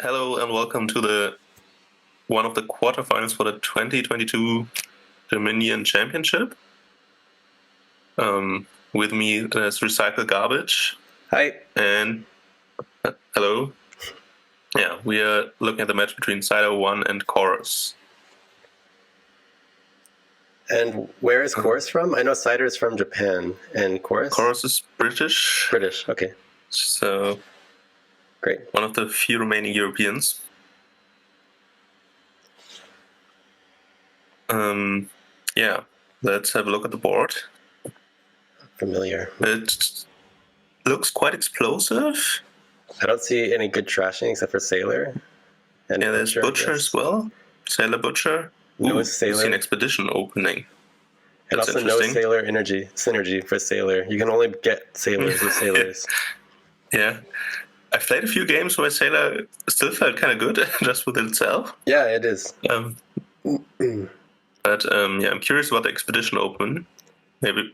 Hello and welcome to the one of the quarterfinals for the 2022 Dominion Championship. With me there's Recycle Garbage. Hi. And hello. Yeah, we are looking at the match between cider01 and Chorus. And where is Chorus from? I know cider is from Japan, and Chorus? Chorus is British. British, okay. So great. One of the few remaining Europeans. Yeah, let's have a look at the board. Familiar. It looks quite explosive. I don't see any good trashing except for Sailor. And there's Butcher as well. Sailor Butcher. No Sailor. You see an Expedition opening. And That's also no Sailor synergy for Sailor. You can only get Sailors with Sailors. Yeah. I've played a few games where Sailor still felt kind of good just with itself. Yeah, it is. But I'm curious about the Expedition open.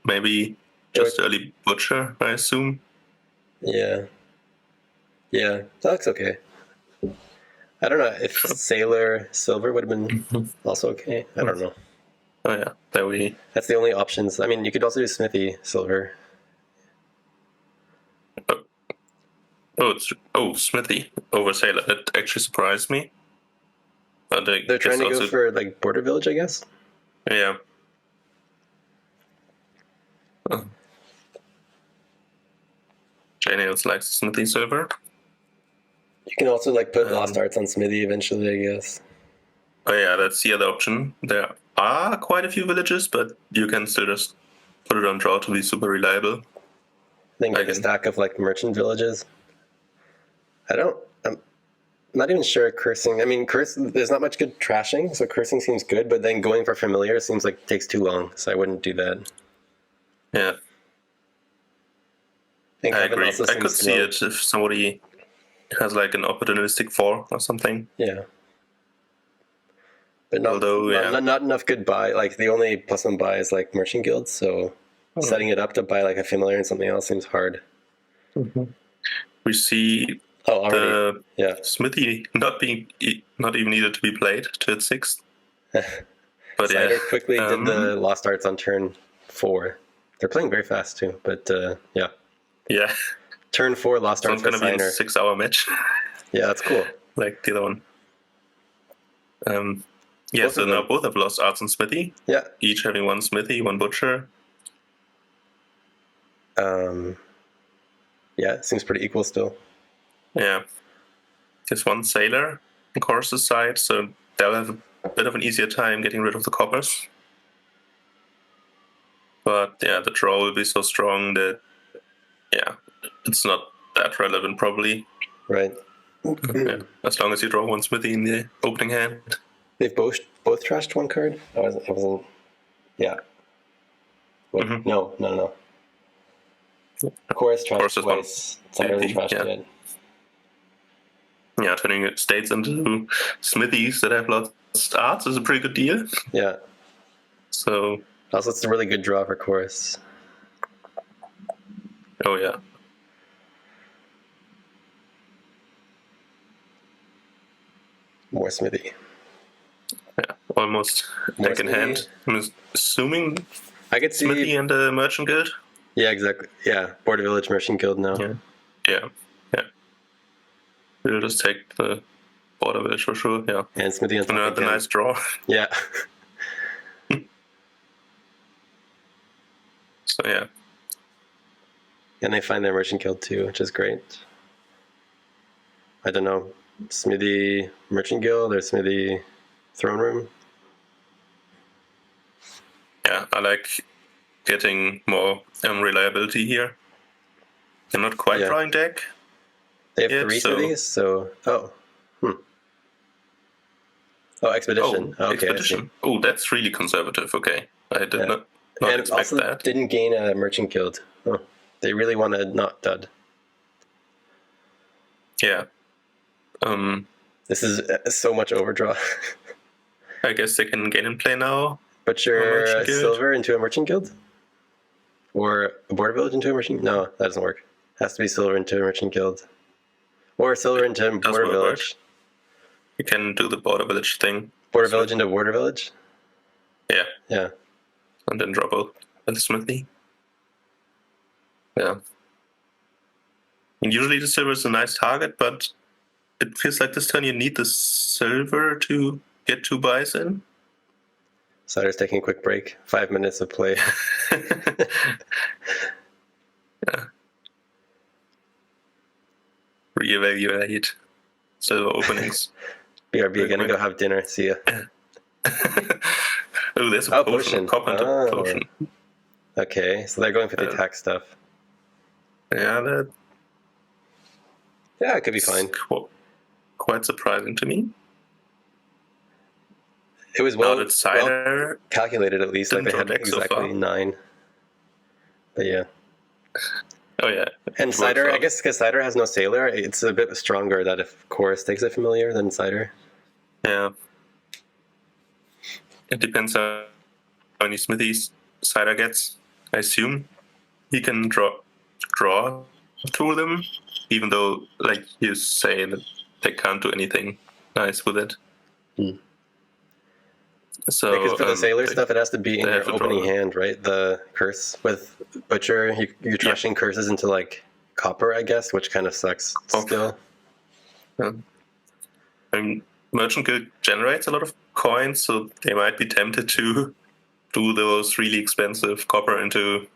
Maybe just early Butcher, I assume. Yeah. Yeah, that looks okay. I don't know if Sailor Silver would have been also okay. I don't know. Oh yeah, That's the only options. I mean, you could also do Smithy Silver. Smithy over Sailor. That actually surprised me. But they're trying to go for like Border Village, I guess. Yeah. J-Nails likes Smithy Silver. You can also like put Lost Arts on Smithy eventually, I guess. Oh yeah, that's the other option. There are quite a few villages, but you can still just put it on draw to be super reliable. Then get a stack of like merchant villages. I'm not even sure cursing. I mean, there's not much good trashing, so cursing seems good, but then going for familiar seems like it takes too long, so I wouldn't do that. Yeah. I agree. I could see it if somebody has like an opportunistic 4 or something. Yeah. But not enough good buy. Like the only +1 buy is like merchant guilds, so setting it up to buy like a familiar and something else seems hard. Mm-hmm. We see Smithy not even needed to be played to its 6th. But Cider quickly did the Lost Arts on turn 4. They're playing very fast too, but yeah. Yeah. Turn 4 Lost Arts. It's going to be a 6-hour match. Yeah, that's cool. Like the other one. So now both have Lost Arts and Smithy. Yeah. Each having 1 Smithy, 1 Butcher. Yeah, it seems pretty equal still. Yeah. There's 1 Sailor on Chorus's side, so they'll have a bit of an easier time getting rid of the coppers. But yeah, the draw will be so strong that it's not that relevant probably. Right. Yeah. As long as you draw 1 Smithy in the opening hand. They've both trashed 1 card? I wasn't. Yeah. Wait, no. Chorus trashed twice. Cider trashed yet. Yeah, turning states into Smithies that have lots of arts is a pretty good deal. Yeah. So. Also, it's a really good draw for Chorus. Oh, yeah. More Smithy. Yeah, almost deck in hand. I'm assuming I could see Smithy and the Merchant Guild. Yeah, exactly. Yeah, Border Village Merchant Guild now. Yeah. We'll just take the Border Village for sure. Yeah. And Smithy on top again. The nice draw. Yeah. So yeah. And they find their Merchant Guild too, which is great. I don't know. Smithy Merchant Guild or Smithy Throne Room? Yeah, I like getting more reliability here. They're not quite drawing deck. They have 3 Smithies, so... Oh, Expedition. Okay, Expedition. Oh, that's really conservative. Okay. I did not expect also that. Didn't gain a Merchant Guild. Oh, they really want to not dud. Yeah. This is so much overdraw. I guess they can gain and play now. Butcher Silver into a Merchant Guild? Or a Border Village into a Merchant? No, that doesn't work. Has to be Silver into a Merchant Guild. Or Silver into Border Village. you can do the border village thing. Border village into border village? Yeah. Yeah. And then drop out the smithy. Yeah. And usually the silver is a nice target, but it feels like this turn you need the silver to get 2 buys in. Cider's taking a quick break. 5 minutes of play. Yeah. Reevaluate silver openings. BRB again and go have dinner. See ya. Oh, there's a potion. Copper into potion. Okay, so they're going for the attack stuff. Yeah, it could be fine. Quite surprising to me. It was well calculated, at least. Like they had exactly 9. But yeah. Oh yeah. And Cider, I guess because Cider has no Sailor, it's a bit stronger that if Chorus takes a familiar than Cider. Yeah. It depends on how many smithies Cider gets. I assume he can draw 2 of them, even though, like you say, that they can't do anything nice with it. So because for the Sailor stuff, it has to be in your opening hand, right? The curse with Butcher, you're trashing curses into like copper, I guess, which kind of sucks still. Yeah. I mean, Merchant Guild generates a lot of coins, so they might be tempted to do those really expensive copper into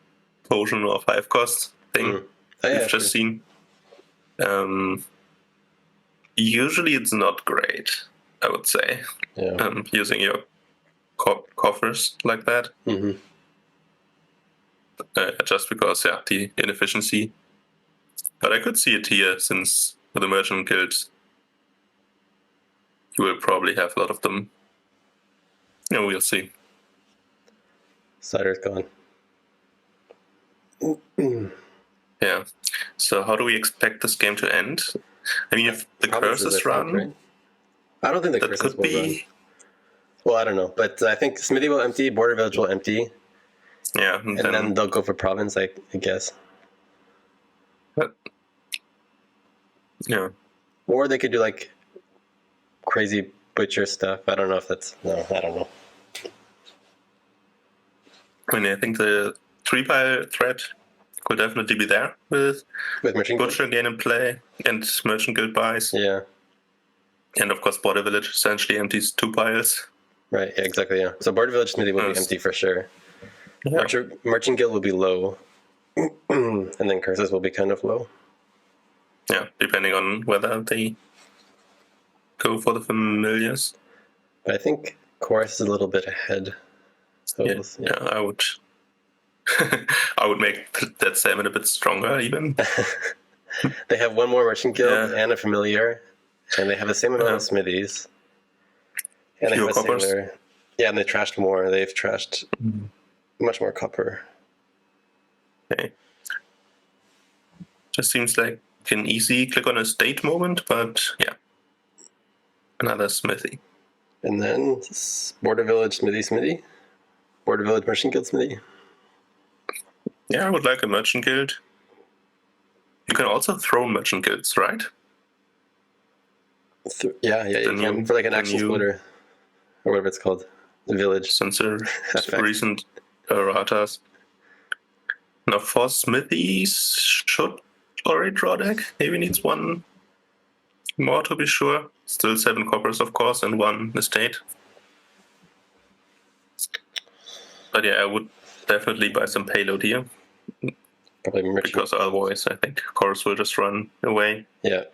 potion or 5 cost thing we've just seen. Usually it's not great, I would say, using your coffers like that. Just because, the inefficiency. But I could see it here, since with the Merchant Guild, you will probably have a lot of them. Yeah, we'll see. Cider's gone. Yeah. So how do we expect this game to end? I mean, if the curses run... Right? I don't think the curses will run. Well, I don't know. But I think Smithy will empty, Border Village will empty. Yeah. And then they'll go for Province, I guess. But, yeah. Or they could do like crazy Butcher stuff. I don't know if that's... No, I don't know. I mean, I think the 3-pile threat could definitely be there with Butcher again in play and Merchant Guild buys. Yeah. And of course, Border Village essentially empties 2 piles. Right, yeah, exactly, yeah. So Border Village Smithy will be empty for sure. Yeah. Merchant Guild will be low. And then curses will be kind of low. Yeah, depending on whether they go for the familiars. But I think Chorus is a little bit ahead. So yeah, I would I would make that salmon a bit stronger even. They have 1 more Merchant Guild and a familiar. And they have the same amount of smithies. And they have a Sailor. Yeah, and they trashed more. They've trashed much more copper. Okay. Just seems like an easy click on a state moment, but yeah. Another smithy. And then Border Village Smithy. Border Village Merchant Guild Smithy. Yeah, I would like a Merchant Guild. You can also throw Merchant Guilds, right? You can for like an action splitter or whatever it's called, the village. Since recent erratas. Now 4 smithies should already draw deck. Maybe needs 1 more to be sure. Still 7 coppers, of course, and 1 estate. But yeah, I would definitely buy some payload here. Probably Merchant. Because otherwise, I think Chorus will just run away. Yeah.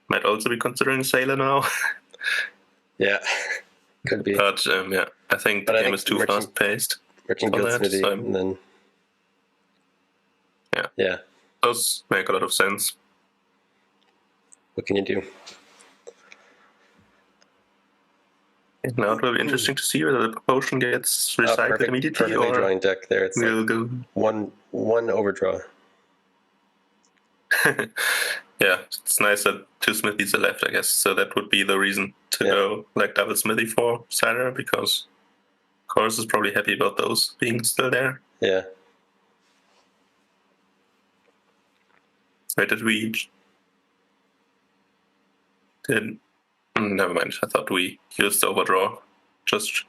Might also be considering Sailor now. Yeah, could be. But I think the game is too fast-paced. Merchant Guild Smithy, and then... Yeah. Those make a lot of sense. What can you do? Now it will be interesting to see whether the potion gets recycled immediately perfectly drawing deck there. It's we'll go one overdraw. Yeah, it's nice that 2 smithies are left, I guess. So that would be the reason to go like double smithy for Cider, because Chorus is probably happy about those being still there. Yeah. Wait, did we... Never mind, I thought we used overdraw. Just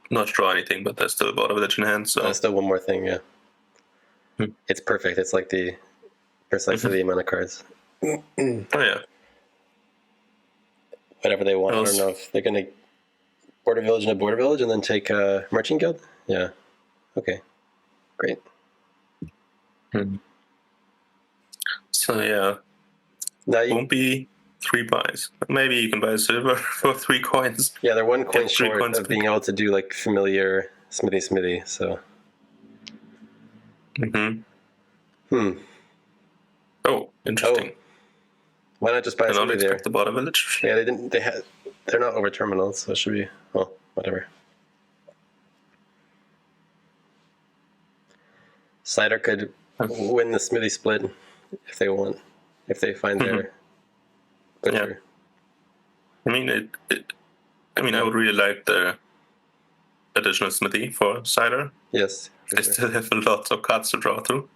not draw anything, but there's still a Border Village in hand, so... There's still one more thing, yeah. It's perfect. It's like precisely the amount of cards. Oh, yeah. Whatever they want. I don't know if they're going to Border Village and a Border Village and then take a Merchant Guild? Yeah. Okay. Great. So, yeah. Now won't be 3 buys. Maybe you can buy a silver for 3 coins. Yeah, they're 1 coin short of being able to do like familiar smithy, so... Oh, interesting. Why not just buy somebody there? The Border Village. Yeah, they're not over terminals, so it should be, well, whatever. Cider could win the smithy split if they want, if they find their butcher. Yeah. I mean, I would really like the additional smithy for Cider. Yes. They still have lots of cards to draw through.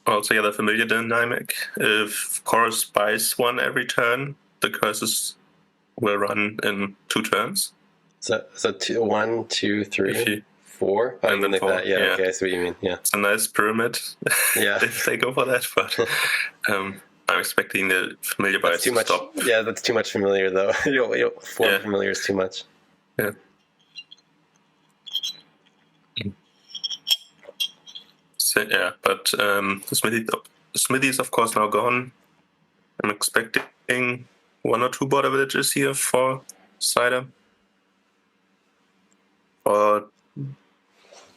Also, yeah, the familiar dynamic. If Chorus buys one every turn, the curses will run in 2 turns. So 1, 2, 3, 4, and then like 4. That. Yeah, okay, I see what you mean. Yeah, it's a nice pyramid. Yeah, if they go for that, but I'm expecting the familiar buys to stop. Yeah, that's too much familiar though. 4 familiar is too much. Yeah. So, yeah, but the smithy is of course now gone. I'm expecting 1 or 2 Border Villages here for Cider. Or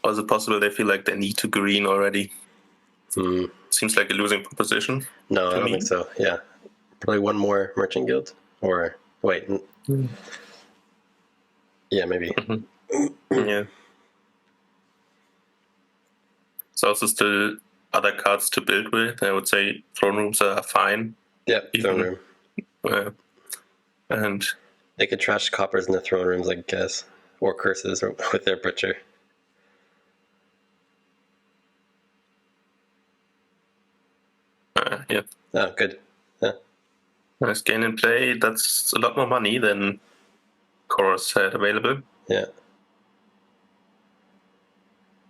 is it possible they feel like they need to green already? Seems like a losing proposition. No, I don't think so. Yeah, probably 1 more Merchant Guild, or wait. Yeah, maybe. Yeah. So also still other cards to build with. I would say throne rooms are fine. Yeah, throne room. And they could trash coppers in the throne rooms, I guess, or curses with their butcher. Yeah. Oh, good. Yeah. Nice gain in play. That's a lot more money than Chorus had available. Yeah.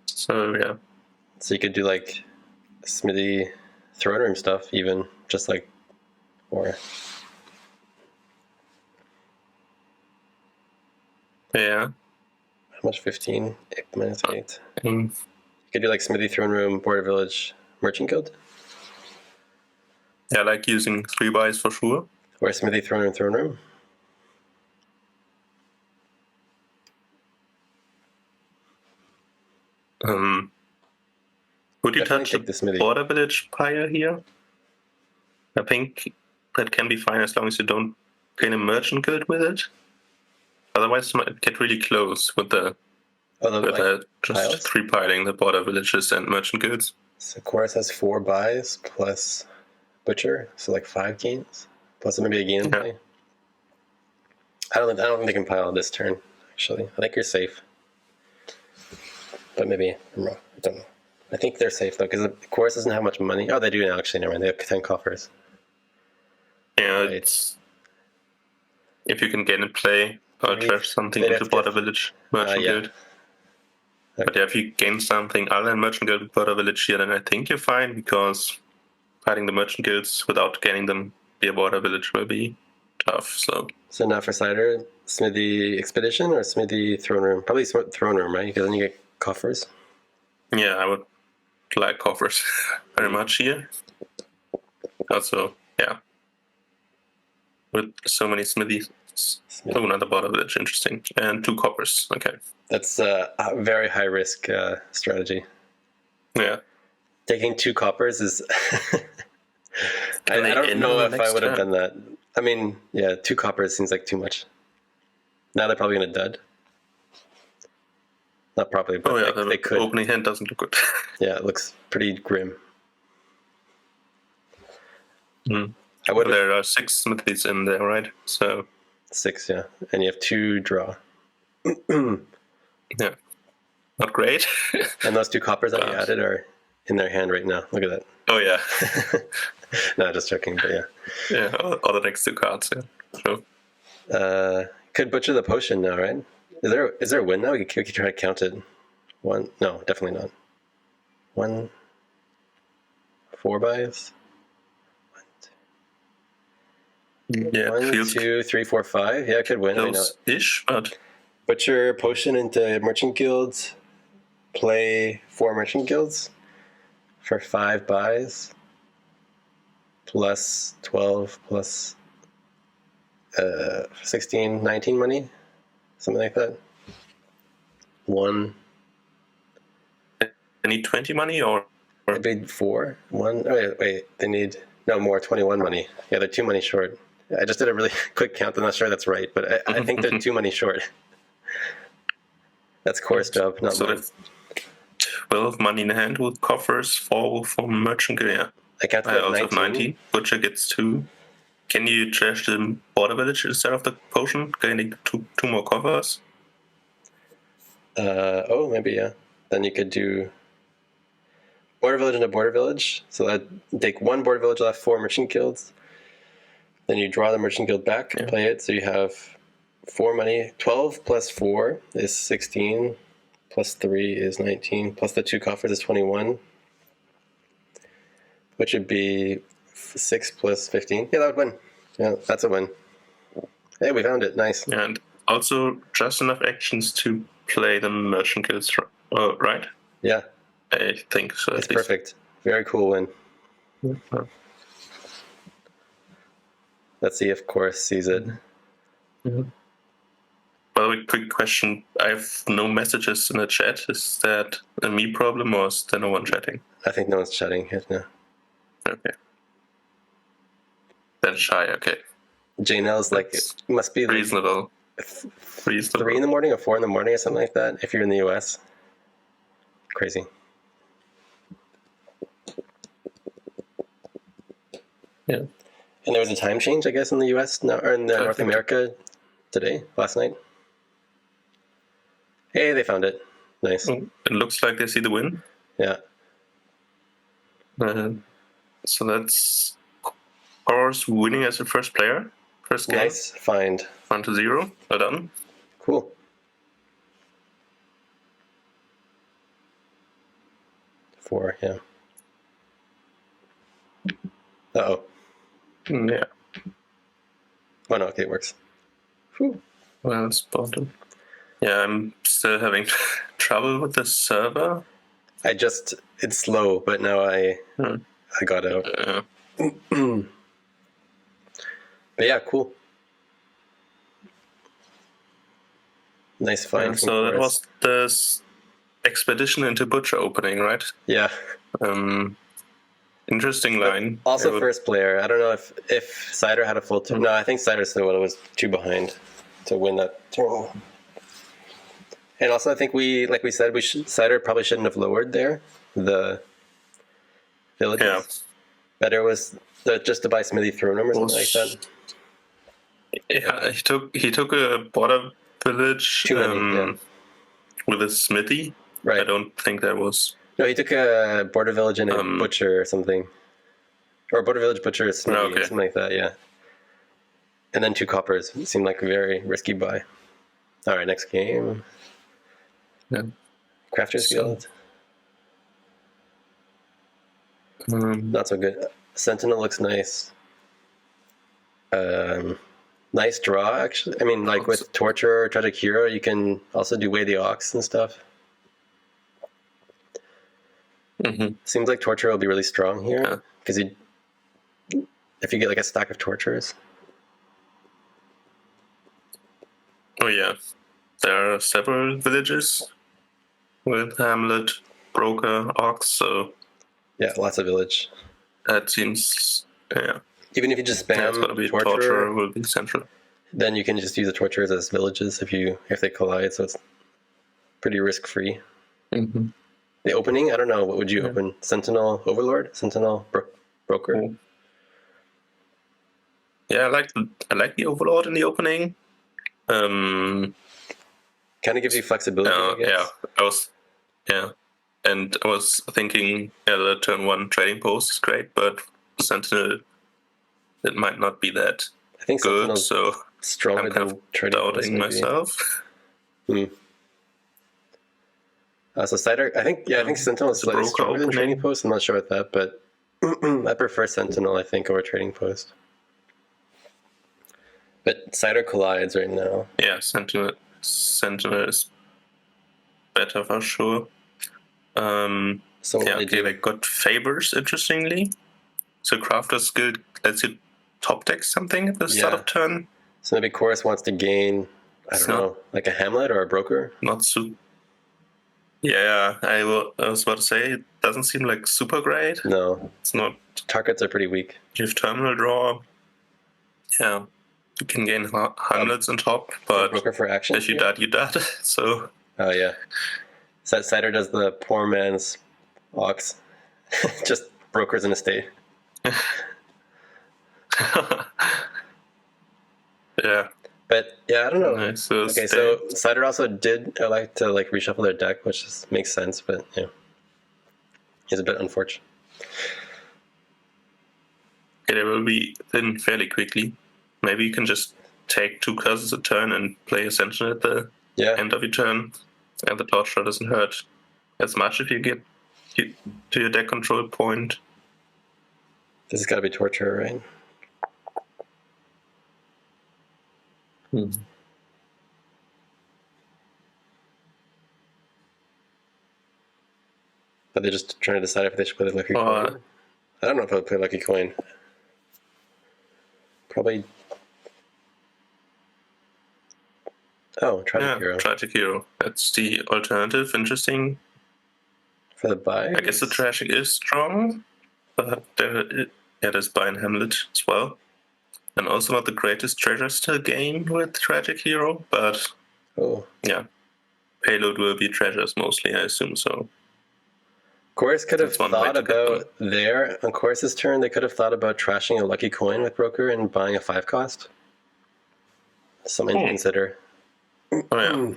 So, yeah. So you could do like smithy throne room stuff, even just like, or. Yeah. How much? 15? 8 minus 8. You could do like smithy throne room, Border Village, Merchant Guild. Yeah, I like using 3 buys for sure. Or smithy throne room. Would you touch the Border Village Pyre here? I think that can be fine as long as you don't gain a Merchant Guild with it. Otherwise, it might get really close with the just 3 piling the Border Villages and Merchant Guilds. So Chorus has 4 buys plus Butcher, so like 5 gains plus maybe a gain in play. I don't think they can pile this turn. Actually, I think you're safe, but maybe I'm wrong. I don't know. I think they're safe though, because the Chorus doesn't have much money. Oh, they do now. Actually, never mind. They have 10 coffers. Yeah, it's if you can get in play or trash something into Border Village, Merchant Guild. Okay. But yeah, if you gain something other than Merchant Guild with Border Village here, then I think you're fine, because fighting the Merchant Guilds without gaining them via Border Village will be tough. So now for Cider, Smithy Expedition or Smithy Throne Room? Probably Throne Room, right? Because then you get coffers. Yeah, I would like coffers very much here. Also, yeah. With so many smithies. Oh, another Border Village, interesting. And 2 coppers, okay. That's a very high risk strategy. Yeah. Taking 2 coppers is... I don't know if I would have done that. I mean, yeah, 2 coppers seems like too much. Now they're probably going to dud. Not probably, but they could. Opening hand doesn't look good. Yeah, it looks pretty grim. There are 6 smithies in there, right? So 6, yeah. And you have 2 draw. Yeah. not great. And those 2 coppers that you added are in their hand right now. Look at that. Oh yeah. No, just joking, but yeah. Yeah, all the next 2 cards. Yeah, sure. Could butcher the potion now, right? Is there a win now? We could try to count it. 1. No, definitely not. 1. 4 buys. 1, 2. Yeah, 1, 2, 3, 4, 5. Yeah, I could win. Close-ish, but butcher potion into merchant guilds. Play 4 merchant guilds for 5 buys. Plus 12 plus 16, 19 money, something like that. 1. They need 20 money or? They paid 4. 1. Oh, wait, they need more, 21 money. Yeah, they're 2 money short. I just did a really quick count. I'm not sure that's right, but I think they're 2 money short. That's Core's job, not mine. 12 money in hand with coffers, 4 for merchant guild. Yeah. I also have 19. Butcher gets 2. Can you trash the border village instead of the potion, gaining 2 more coffers? Maybe, yeah. Then you could do border village into border village. So that take 1 border village left, 4 merchant guilds. Then you draw the merchant guild back, play it. So you have 4 money. 12 plus 4 is 16. Plus 3 is 19. Plus the 2 coffers is 21. Which would be 6 plus 15. Yeah, that would win. Yeah, that's a win. Hey, we found it. Nice. And also just enough actions to play the merchant guilds, right? Yeah. I think so. It's perfect. Very cool win. Yeah. Let's see if Chorus sees it. Mm-hmm. By the way, quick question. I have no messages in the chat. Is that a me problem or is there no one chatting? I think no one's chatting yet now. Okay. That's shy, okay. JNL's like, it must be reasonable. 3 in the morning or 4 in the morning or something like that if you're in the US. Crazy. Yeah. And there was a time change, I guess, in the US now, or in North America last night. Hey, they found it. Nice. It looks like they see the win. Yeah. So that's Core's winning as the first player. First game. Nice find. 1-0. Well done. Cool. Four, yeah. Uh-oh. Yeah. Oh, no, okay, it works. Whew. Well spotted. Yeah, I'm still having trouble with the server. It's slow, but now I got out. But yeah, cool. Nice find. Yeah, so that was the expedition into Butcher opening, right? Yeah. Interesting line. Also first player. I don't know if Cider had a full turn. No, I think Cider still was 2 behind to win that turn. And also, I think like we said, Cider probably shouldn't have lowered there the villages. Yeah. Better was just to buy Smithy Throne or something like that. Yeah, he took a border village with a smithy. Right. I don't think that was. No, he took a border village and a butcher or something, or a border village butcher, a smithy, something like that. Yeah. And then 2 coppers. It seemed like a very risky buy. All right, next game. Yeah. Crafter's Guild. Not so good. Sentinel looks nice. Nice draw, actually. I mean, like with Torture or Tragic Hero, you can also do Way the Ox and stuff. Mm-hmm. Seems like Torture will be really strong here because if you get like a stack of Tortures. Oh yeah, there are several villages with Hamlet, Broker, Ox. So yeah, lots of village. That seems Even if you just spam Torture will be central. Then you can just use the Torturers as villages if they collide, so it's pretty risk free. Mm-hmm. The opening, I don't know. What would you open? Sentinel Overlord, Sentinel Broker. Cool. Yeah, I like the Overlord in the opening. Kind of gives you flexibility. I guess. Yeah, I was Yeah. And I was thinking, the turn 1 trading post is great, but Sentinel, it might not be that I think good, Sentinel's so stronger I'm kind than of trading post, doubting maybe. myself. So cider, I think Sentinel is slightly stronger than trading post. I'm not sure about that, but I prefer Sentinel, I think, over trading post. But cider collides right now. Yeah, Sentinel is better for sure. They got favors, interestingly. So Crafter's Guild lets you top deck something at the start of turn. So maybe Chorus wants to gain, I don't know, like a Hamlet or a Broker? Not super. Yeah, I was about to say, it doesn't seem like super great. No. It's not. Targets are pretty weak. You have Terminal Draw. Yeah. You can gain hundreds on top, but Broker for action? if you dud, you dud. So. Oh, yeah. So Cider does the poor man's Ox. Just brokers in a state. Yeah. But yeah, I don't know. Nice, so Cider also did like to reshuffle their deck, which makes sense, but yeah. He's a bit unfortunate. Okay, they will be thin fairly quickly. Maybe you can just take 2 curses a turn and play a Sentinel at the end of your turn. And the Torture doesn't hurt as much if you get to your deck control point. This has got to be Torture, right? But they're just trying to decide if they should play the Lucky Coin. I don't know if I would play Lucky Coin. Probably. Oh, Tragic Hero. Tragic Hero. That's the alternative. Interesting. For the buy? I guess the Tragic is strong, but there's buy and Hamlet as well. And also not the greatest treasure still game with Tragic Hero, but yeah. Payload will be treasures mostly, I assume so. Chorus could have thought about on Chorus's turn, they could have thought about trashing a Lucky Coin with Broker and buying a 5-cost. Something to consider. Oh yeah.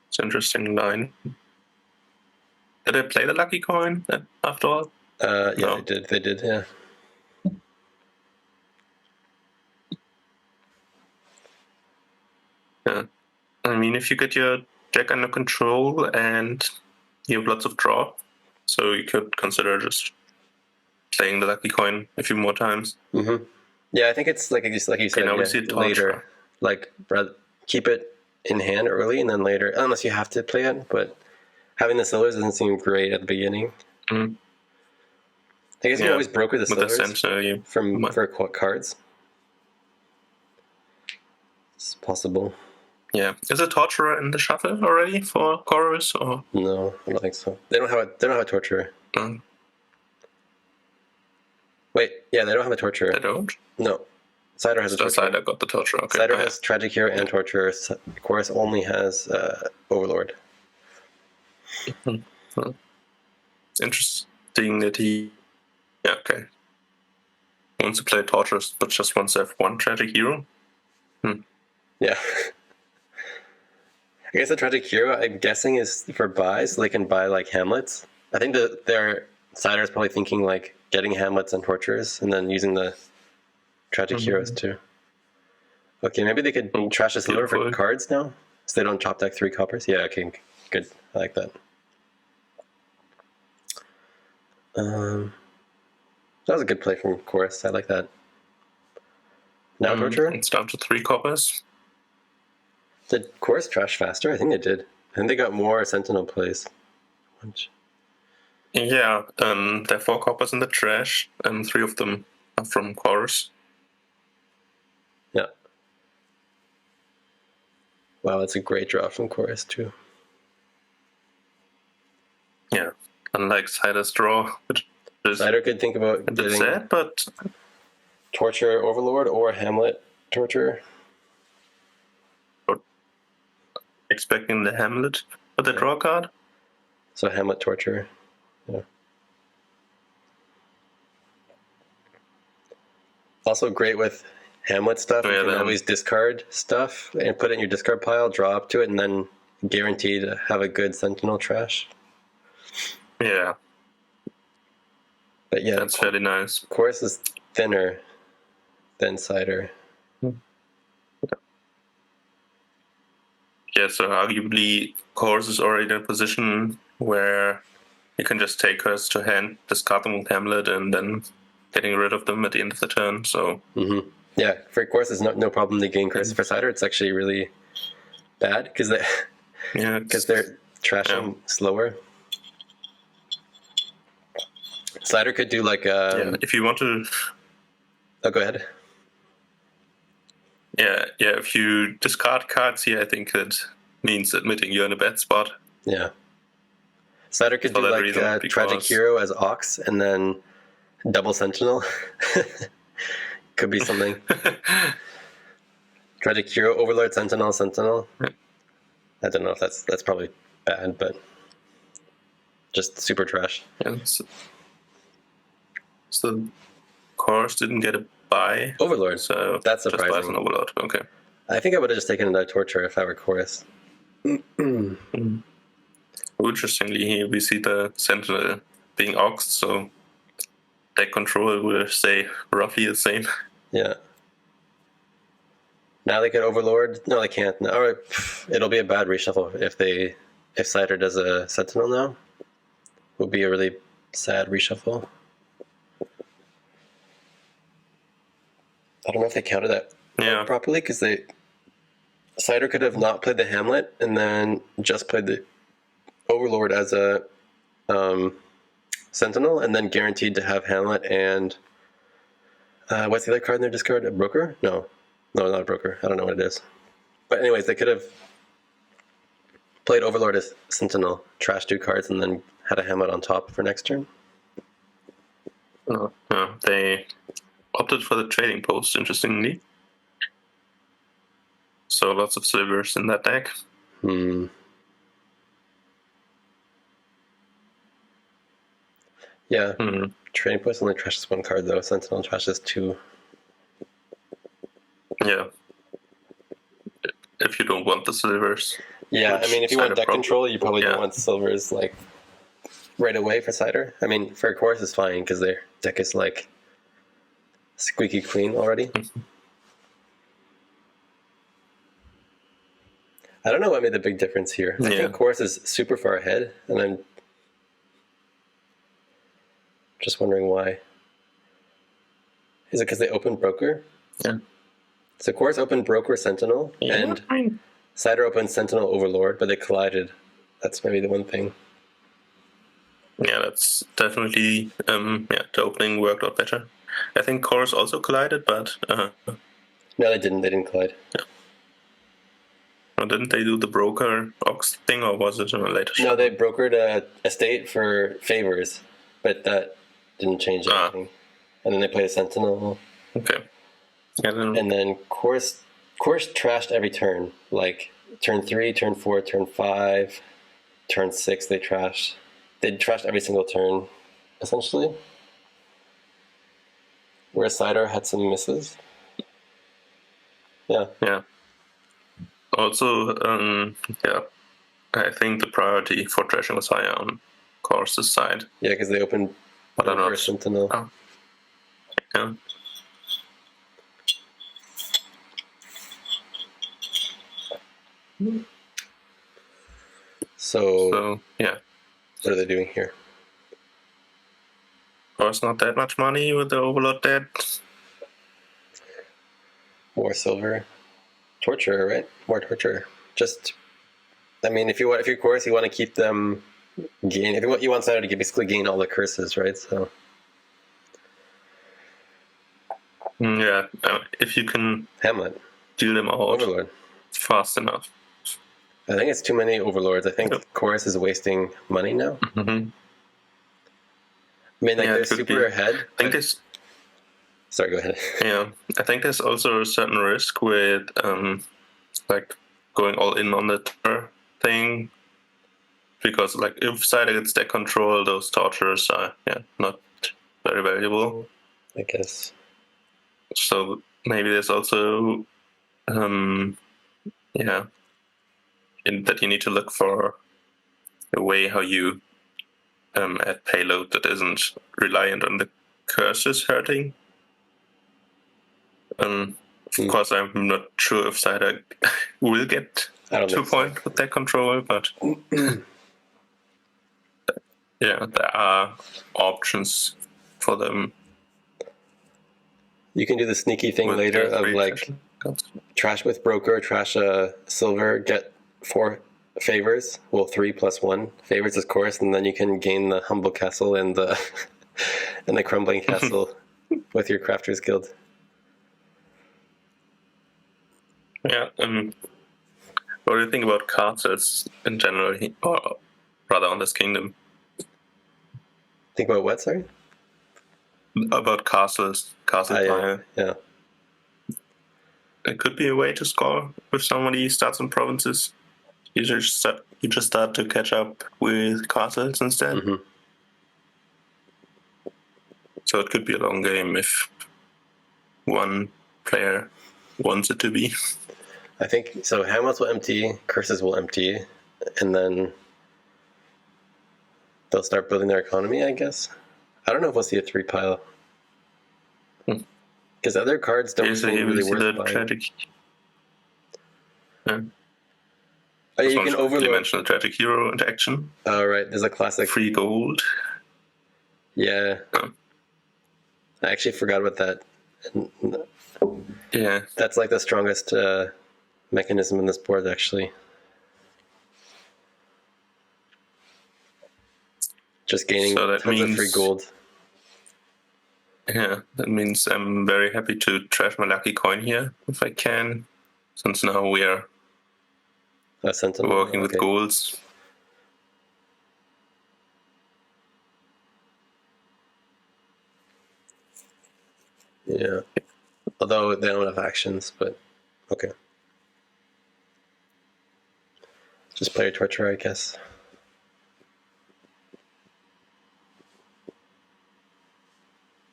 It's an interesting line. Did they play the Lucky Coin after all? Yeah, no. They did, yeah. Yeah. I mean, if you get your deck under control and you have lots of draw, so you could consider just playing the Lucky Coin a few more times. Mm-hmm. Yeah, I think it's like you said, later. Like, keep it in hand early and then later, unless you have to play it, but having the Silvers doesn't seem great at the beginning. Mm-hmm. I guess you always broker the Silvers for cards. It's possible. Yeah. Is a Torturer in the shuffle already for Chorus or? No, I don't think so. They don't have a Torturer. Wait, yeah, they don't have a Torturer. They don't? No. Cider has a Torturer. Cider got the Torturer, okay. Cider has Tragic Hero and Torturer. Chorus only has Overlord. Interesting that he... Yeah, okay. Wants to play Torturers, but just wants to have one Tragic Hero? Yeah. I guess the Tragic Hero, I'm guessing, is for buys, so they can buy, like, Hamlets. I think that their Cider is probably thinking, like, getting Hamlets and Torturers, and then using the Tragic Heroes, too. Okay, maybe they could trash a Silver for cards now, so they don't chop deck 3 coppers. Yeah, okay, good. I like that. That was a good play from Chorus. I like that. Now Torturer? It's down to 3 coppers. Did Chorus trash faster? I think they did. I think they got more Sentinel plays. Yeah, there are 4 coppers in the trash, and 3 of them are from Chorus. Yeah. Wow, that's a great draw from Chorus, too. Yeah, unlike Cider's draw, which is Cider could think about getting sad, but Torture Overlord or Hamlet Torture. Expecting the Hamlet for the draw card. So Hamlet Torture. Yeah. Also great with Hamlet stuff. You can always discard stuff and put it in your discard pile, draw up to it, and then guaranteed to have a good Sentinel trash. Yeah. But yeah, that's fairly nice. Chorus is thinner than cider. Yeah, so arguably Chorus is already in a position where you can just take curse to hand, discard them with Hamlet, and then getting rid of them at the end of the turn. So yeah, for Chorus it's no problem to gain curse. For cider, it's actually really bad because they're trashing slower. Cider could do like if you want to. Oh, go ahead. Yeah. If you discard cards here, I think that means admitting you're in a bad spot. Yeah. Cider could do like Tragic Hero as Ox and then double Sentinel. Could be something. Tragic Hero, Overlord, Sentinel. I don't know if that's probably bad, but just super trash. Yeah, so Chorus didn't get a buy. Overlord. So that's surprising. Just buys an Overlord. Okay. I think I would have just taken a Torture if I were Chorus. Interestingly, here we see the Sentinel being Oxed, so deck control will stay roughly the same. Yeah. Now they could Overlord. No, they can't. No, or it'll be a bad reshuffle if Cider does a Sentinel now. It will be a really sad reshuffle. I don't know if they counted that properly because Cider could have not played the Hamlet and then just played the Overlord as a Sentinel and then guaranteed to have Hamlet and what's the other card in their discard? A Broker? No, not a Broker. I don't know what it is. But anyways, they could have played Overlord as Sentinel, trash 2 cards, and then had a Hamlet on top for next turn. No, they opted for the trading post, interestingly. So lots of slivers in that deck. Yeah. Trading post only trashes 1 card though. Sentinel trashes 2. Yeah. If you don't want the silvers. Yeah, I mean, if you want deck control, you probably don't want silvers like right away for Cider. I mean, for Chorus it's fine because their deck is like squeaky clean already. I don't know what made the big difference here. I think Chorus is super far ahead, and I'm just wondering why. Is it because they opened Broker? Yeah. So Chorus opened Broker Sentinel, and Cider opened Sentinel Overlord, but they collided. That's maybe the one thing. Yeah, that's definitely the opening worked out better. I think Chorus also collided, but no, they didn't. They didn't collide. Yeah. Or didn't they do the Broker Ox thing, or was it in a later show? No, they brokered a state for favors, but that didn't change anything. And then they played a Sentinel. Okay. And then Chorus trashed every turn. Like turn 3, turn 4, turn 5, turn 6 they trashed. They trashed every single turn, essentially. Whereas Cider had some misses. Yeah. Yeah. Also, I think the priority for trashing was higher on Chorus's side. Yeah, because they opened Broker Sentinel. Oh. Yeah. So yeah. What are they doing here? Of course, not that much money with the Overlord dead. More silver. Torture, right? More torture. Just, I mean, if you're Chorus, you want to keep them gain. If you want Cider to basically gain all the curses, right? So. Yeah, if you can Hamlet deal them out Overlord fast enough. I think it's too many Overlords. I think Chorus is wasting money now. Mm-hmm. I mean, they're super ahead. I think there's. Sorry, go ahead. Yeah, I think there's also a certain risk with like going all in on the torture thing, because like if Cider gets deck control, those tortures are not very valuable. I guess. So maybe there's also in that you need to look for a way how you add payload that isn't reliant on the curses hurting. Of course, I'm not sure if cider will get 2 points with that control, but yeah, there are options for them. You can do the sneaky thing later of like trash with broker, trash a silver, get 4 favors. Well, 3 + 1 favors, of course, and then you can gain the humble castle and the and the crumbling castle with your crafters guild. Yeah. What do you think about castles in general, or rather on this kingdom? Think about what? Sorry. About castles, player. Yeah. It could be a way to score if somebody starts in provinces. You just start to catch up with castles instead. Mm-hmm. So it could be a long game if one player wants it to be. I think so. Hamlets will empty, curses will empty, and then they'll start building their economy, I guess. I don't know if we'll see a 3 pile. Because other cards don't seem really worth buying. Tragic. Yeah. Oh, you can overload. You mentioned the tragic hero interaction. Oh, right. There's a classic. Free gold. Yeah. Oh. I actually forgot about that. Yeah. That's like the strongest mechanism in this board, actually. Just gaining tons of free gold. Yeah, that means I'm very happy to trash my lucky coin here, if I can, since now we are working with golds. Yeah, although they don't have actions, but okay. Just play your torture, I guess.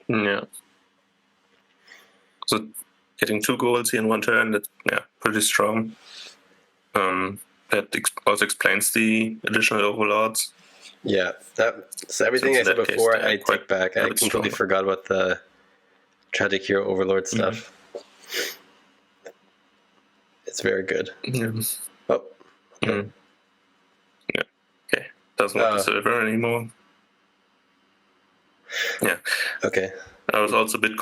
Yeah. So getting 2 golds here in 1 turn, that's pretty strong. That also explains the additional overlords. Yeah, so everything I said before, I take back. I completely forgot about the tragic hero overlord stuff. Mm-hmm. It's very good. Yeah. Oh. Okay. Yeah. Okay. Doesn't want to silver anymore. Yeah. Okay. I was also a bit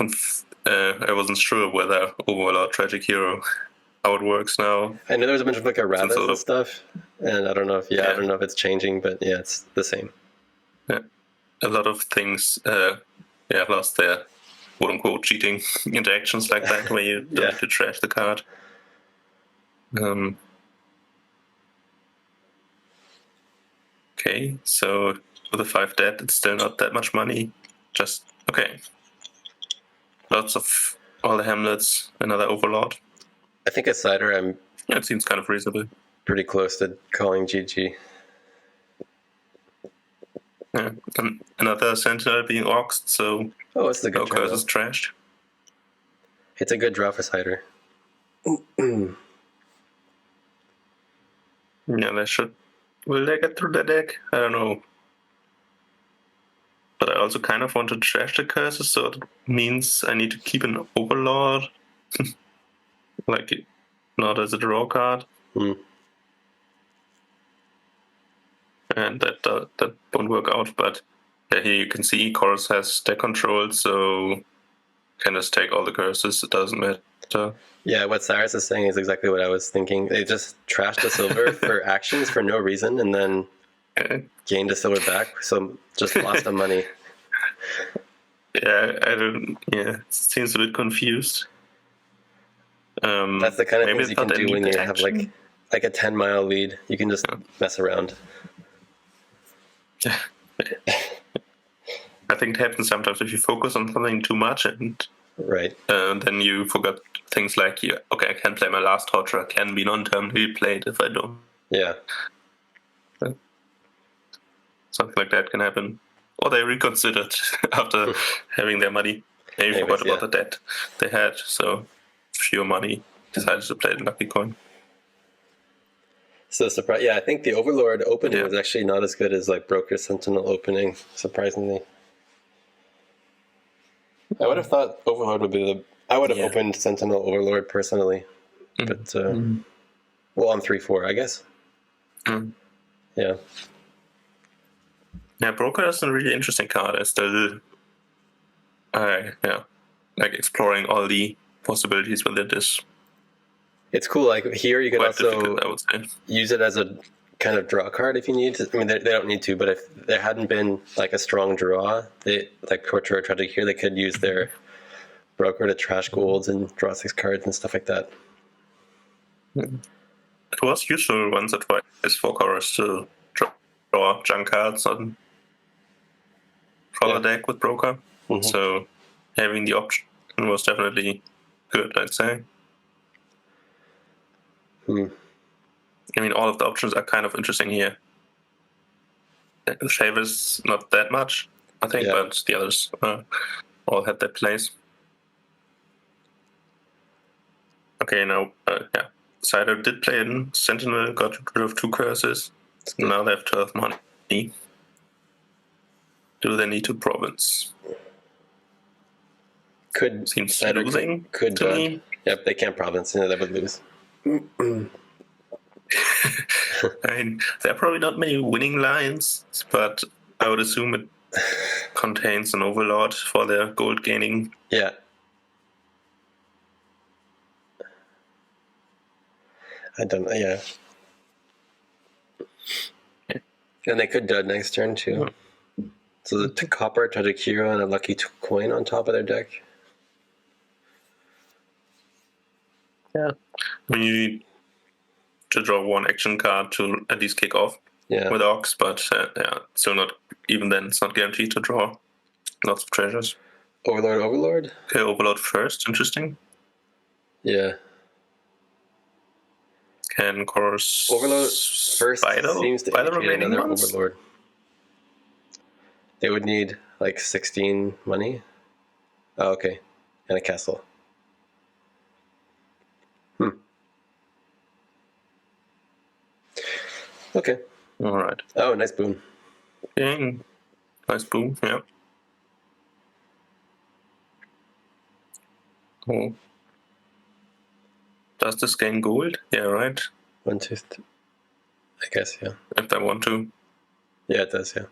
I wasn't sure whether Overlord Tragic Hero, how it works now. I know there's a bunch of like erratas and stuff, and I don't know if I don't know if it's changing, but yeah, it's the same. Yeah. A lot of things lost their quote unquote cheating interactions like that where you don't have to trash the card. Okay, so with the 5 dead, it's still not that much money. Just okay. Lots of all the hamlets, another overlord. I think at cider, it seems kind of reasonable. Pretty close to calling GG. Yeah, and another sentinel being auxed, so it's a good no curses trashed. It's a good draw for cider. Yeah, they should. Will they get through the deck? I don't know. But I also kind of want to trash the curses, so it means I need to keep an overlord. Like, not as a draw card. And that won't work out, but here you can see Chorus has deck control, so can just take all the curses, it doesn't matter. Yeah, what Cyrus is saying is exactly what I was thinking. They just trashed a silver for actions for no reason, and then gained a silver back, so just lost the money. Yeah, it seems a bit confused. That's the kind of things you can do when you have like a 10-mile lead. You can just mess around. I think it happens sometimes if you focus on something too much, and then you forget things like, I can play my last torture, I can be non-terminally played if I don't. Yeah. Something like that can happen. Or they reconsidered after having their money. Maybe forgot about the debt they had, so fewer money, decided to play the lucky coin. So surprise! Yeah, I think the Overlord opening was actually not as good as like Broker Sentinel opening. Surprisingly, I would have thought Overlord would be the. I would have opened Sentinel Overlord personally, but well, on 3-4, I guess. Yeah. Yeah, Broker is a really interesting card. I still, like exploring all the possibilities with it is. It's cool. Like here, you could also I would say. Use it as a kind of draw card if you need to. I mean, they don't need to, but if there hadn't been like a strong draw, they like Torture or Tragic here, they could use their Broker to trash golds and draw 6 cards and stuff like that. It was useful once or twice for Chorus to draw junk cards on the deck with Broker. So having the option was definitely good, I'd say. I mean, all of the options are kind of interesting here. The Shavers not that much, I think, but the others all had their place. Okay, now, Cider did play in Sentinel, got rid of 2 curses. Now they have 12 money. Do they need to province? Seems Cider losing could to me. Yep, they can't province. They would lose. I mean, there are probably not many winning lines, but I would assume it contains an Overlord for their gold gaining. Yeah. I don't know. Yeah. And they could dud next turn too. So the copper, Tragic Hero, and a lucky coin on top of their deck. Yeah. I mean, you need to draw 1 action card to at least kick off with Ox, but still not, even then, it's not guaranteed to draw lots of treasures. Overlord? Okay, Overlord first, interesting. Yeah. Can Chorus Overlord first seems to indicate another Overlord. They would need like 16 money. Oh, okay. And a castle. Okay. All right. Oh, nice boom. Okay. Nice boom, yeah. Oh. Does this gain gold? Yeah, right? 1, 2, 3. I guess, yeah. If I want to. Yeah, it does, yeah.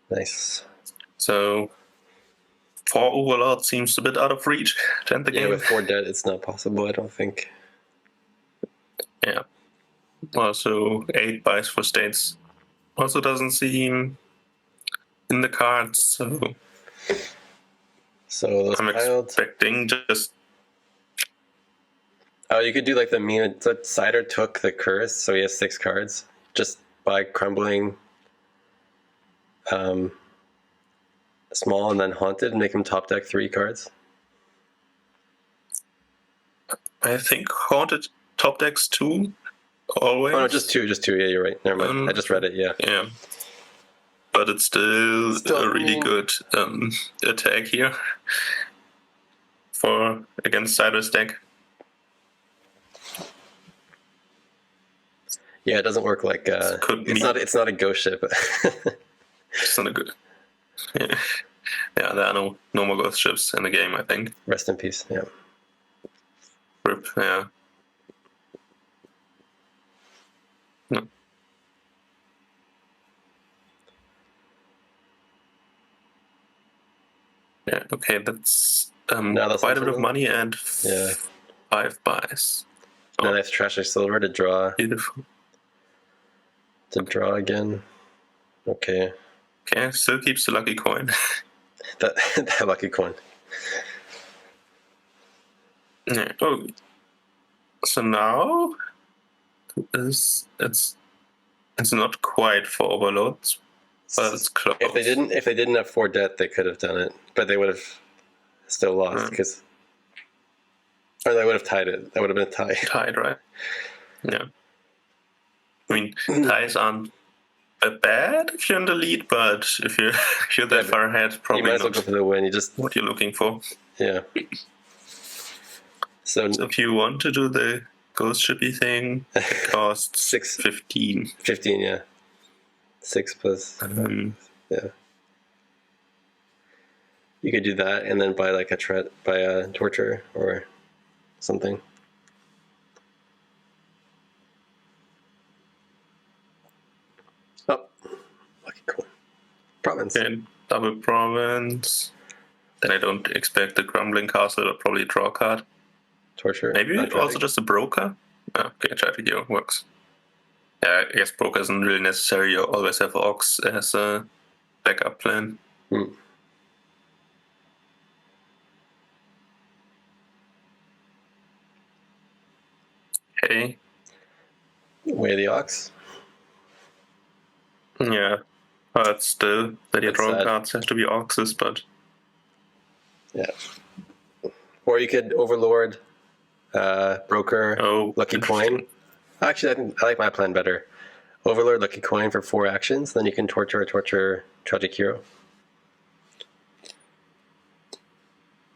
Nice. So 4 Overlord seems a bit out of reach to end the game. Yeah, with 4 dead, it's not possible, I don't think. Yeah. Also, 8 buys for states also doesn't seem in the cards, so I'm expecting just... Oh, you could do like the meme that Cider took the curse, so he has 6 cards, just by crumbling small and then haunted and make him top deck 3 cards. I think haunted top decks 2 always. Oh no, just 2. Yeah, you're right. Never mind. I just read it. Yeah. Yeah. But it's still a really good attack here against Cider's deck. Yeah, it doesn't work like it's not a ghost ship. It's not a good. Yeah, there are no more ghost ships in the game, I think. Rest in peace. Yeah. RIP. Yeah. No. Yeah. Okay, that's quite a bit of money and 5 buys. Then I have to trash a silver to draw. Beautiful. To draw again. Okay. Okay, still keeps the lucky coin. that lucky coin. Yeah. Oh. So now it's not quite for Overlords, but it's close. If they didn't have 4 debt, they could have done it, but they would have still lost because. Or they would have tied it. That would have been a tie. Tied, right? Yeah. I mean, ties aren't bad if you're in the lead, but if you're that far ahead, probably you might as well go for the win. What you're looking for. Yeah. So if you want to do the ghost shippy thing, it costs 15. 15, yeah. 6 plus. Yeah. You could do that and then buy like a torture or something. Oh, lucky coin. Province. Okay, double province. Then I don't expect the crumbling castle, or probably a draw card. Torture. Maybe also just a broker. Oh, okay, traffic hero works. Yeah, I guess broker isn't really necessary. You always have Ox as a backup plan. Okay. Way the Ox. Yeah. But still, that your draw cards have to be Oxes, but... Yeah. Or you could Overlord, Broker, Lucky Coin. Actually, I like my plan better. Overlord, Lucky Coin for 4 actions, then you can torture Tragic Hero.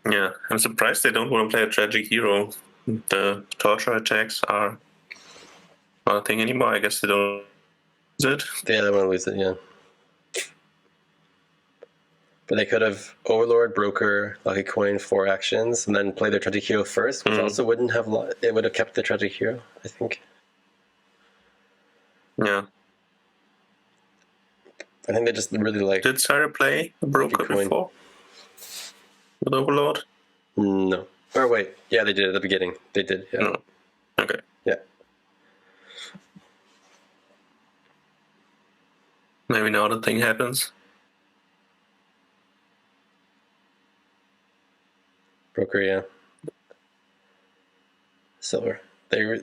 Yeah, I'm surprised they don't want to play a Tragic Hero. The torture attacks are not a thing anymore. I guess they don't lose it. Yeah, they want to lose it, yeah. But they could have Overlord, Broker, Lucky Coin, 4 actions, and then play their Tragic Hero first, which also wouldn't have... It would have kept the Tragic Hero, I think. Yeah. I think they just really like... Did Sarah play a Broker before? With Overlord? No. Or wait, yeah, they did at the beginning. They did, yeah. No. Okay. Yeah. Maybe now the thing happens. Broker, yeah. Silver. They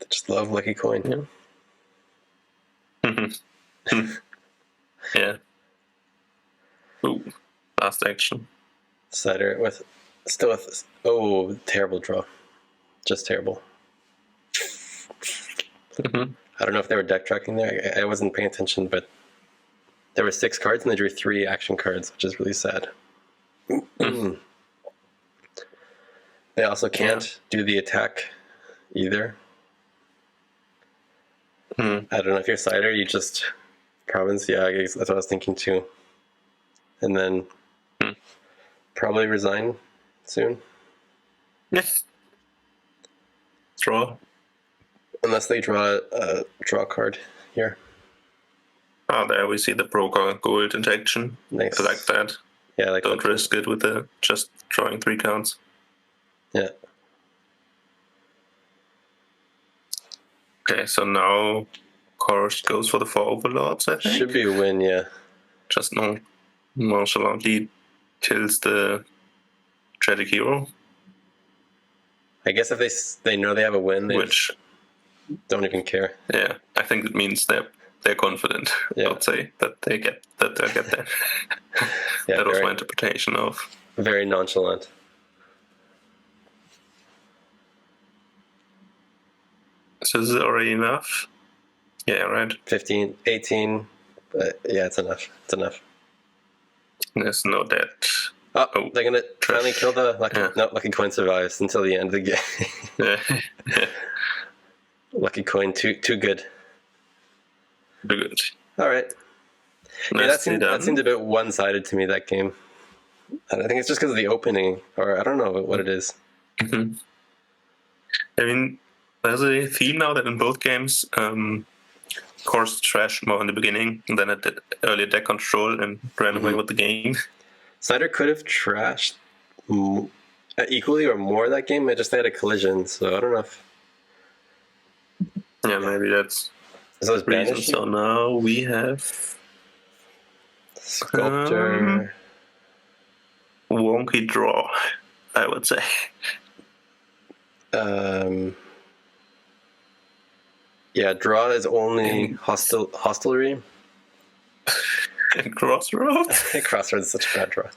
just love Lucky Coin. Yeah. Yeah. Ooh, last action. Cider with terrible draw. Just terrible. I don't know if they were deck tracking there. I wasn't paying attention, but there were 6 cards and they drew 3 action cards, which is really sad. They also can't do the attack either. I don't know if you're Cider, you just province. Yeah, I guess that's what I was thinking too. And then probably resign soon. Yes. Draw. Unless they draw a draw card here. Oh, there we see the Broker gold injection. Nice. I like that. Yeah, I like Don't risk it with the just drawing 3 cards. Yeah. Okay, so now Chorus goes for the 4 Overlords, I think. Should be a win, yeah. Just nonchalantly kills the Tragic Hero. I guess if they know they have a win, they Which don't even care. Yeah, I think it means they're confident. Yeah. I'd say that they'll get there. Yeah, that was my interpretation of. Very nonchalant. So is it already enough? Yeah, right. 15, 18. But yeah, it's enough. It's enough. There's no debt. Oh, they're gonna finally kill the Lucky. Yeah. No, Lucky Coin survives until the end of the game. Lucky Coin, too good. Too good. All right. Yeah, that seemed a bit one-sided to me, that game. I think it's just because of the opening, or I don't know what it is. I mean, there's a theme now that in both games, Course trashed more in the beginning, and then it did earlier deck control and ran away with the game. Cider could have trashed equally or more that game. They just had a collision, so I don't know if... Yeah, maybe that's the reason. So now we have Sculptor. Wonky draw, I would say. Yeah, draw is only hostelry. Crossroads? Crossroads is such a bad draw.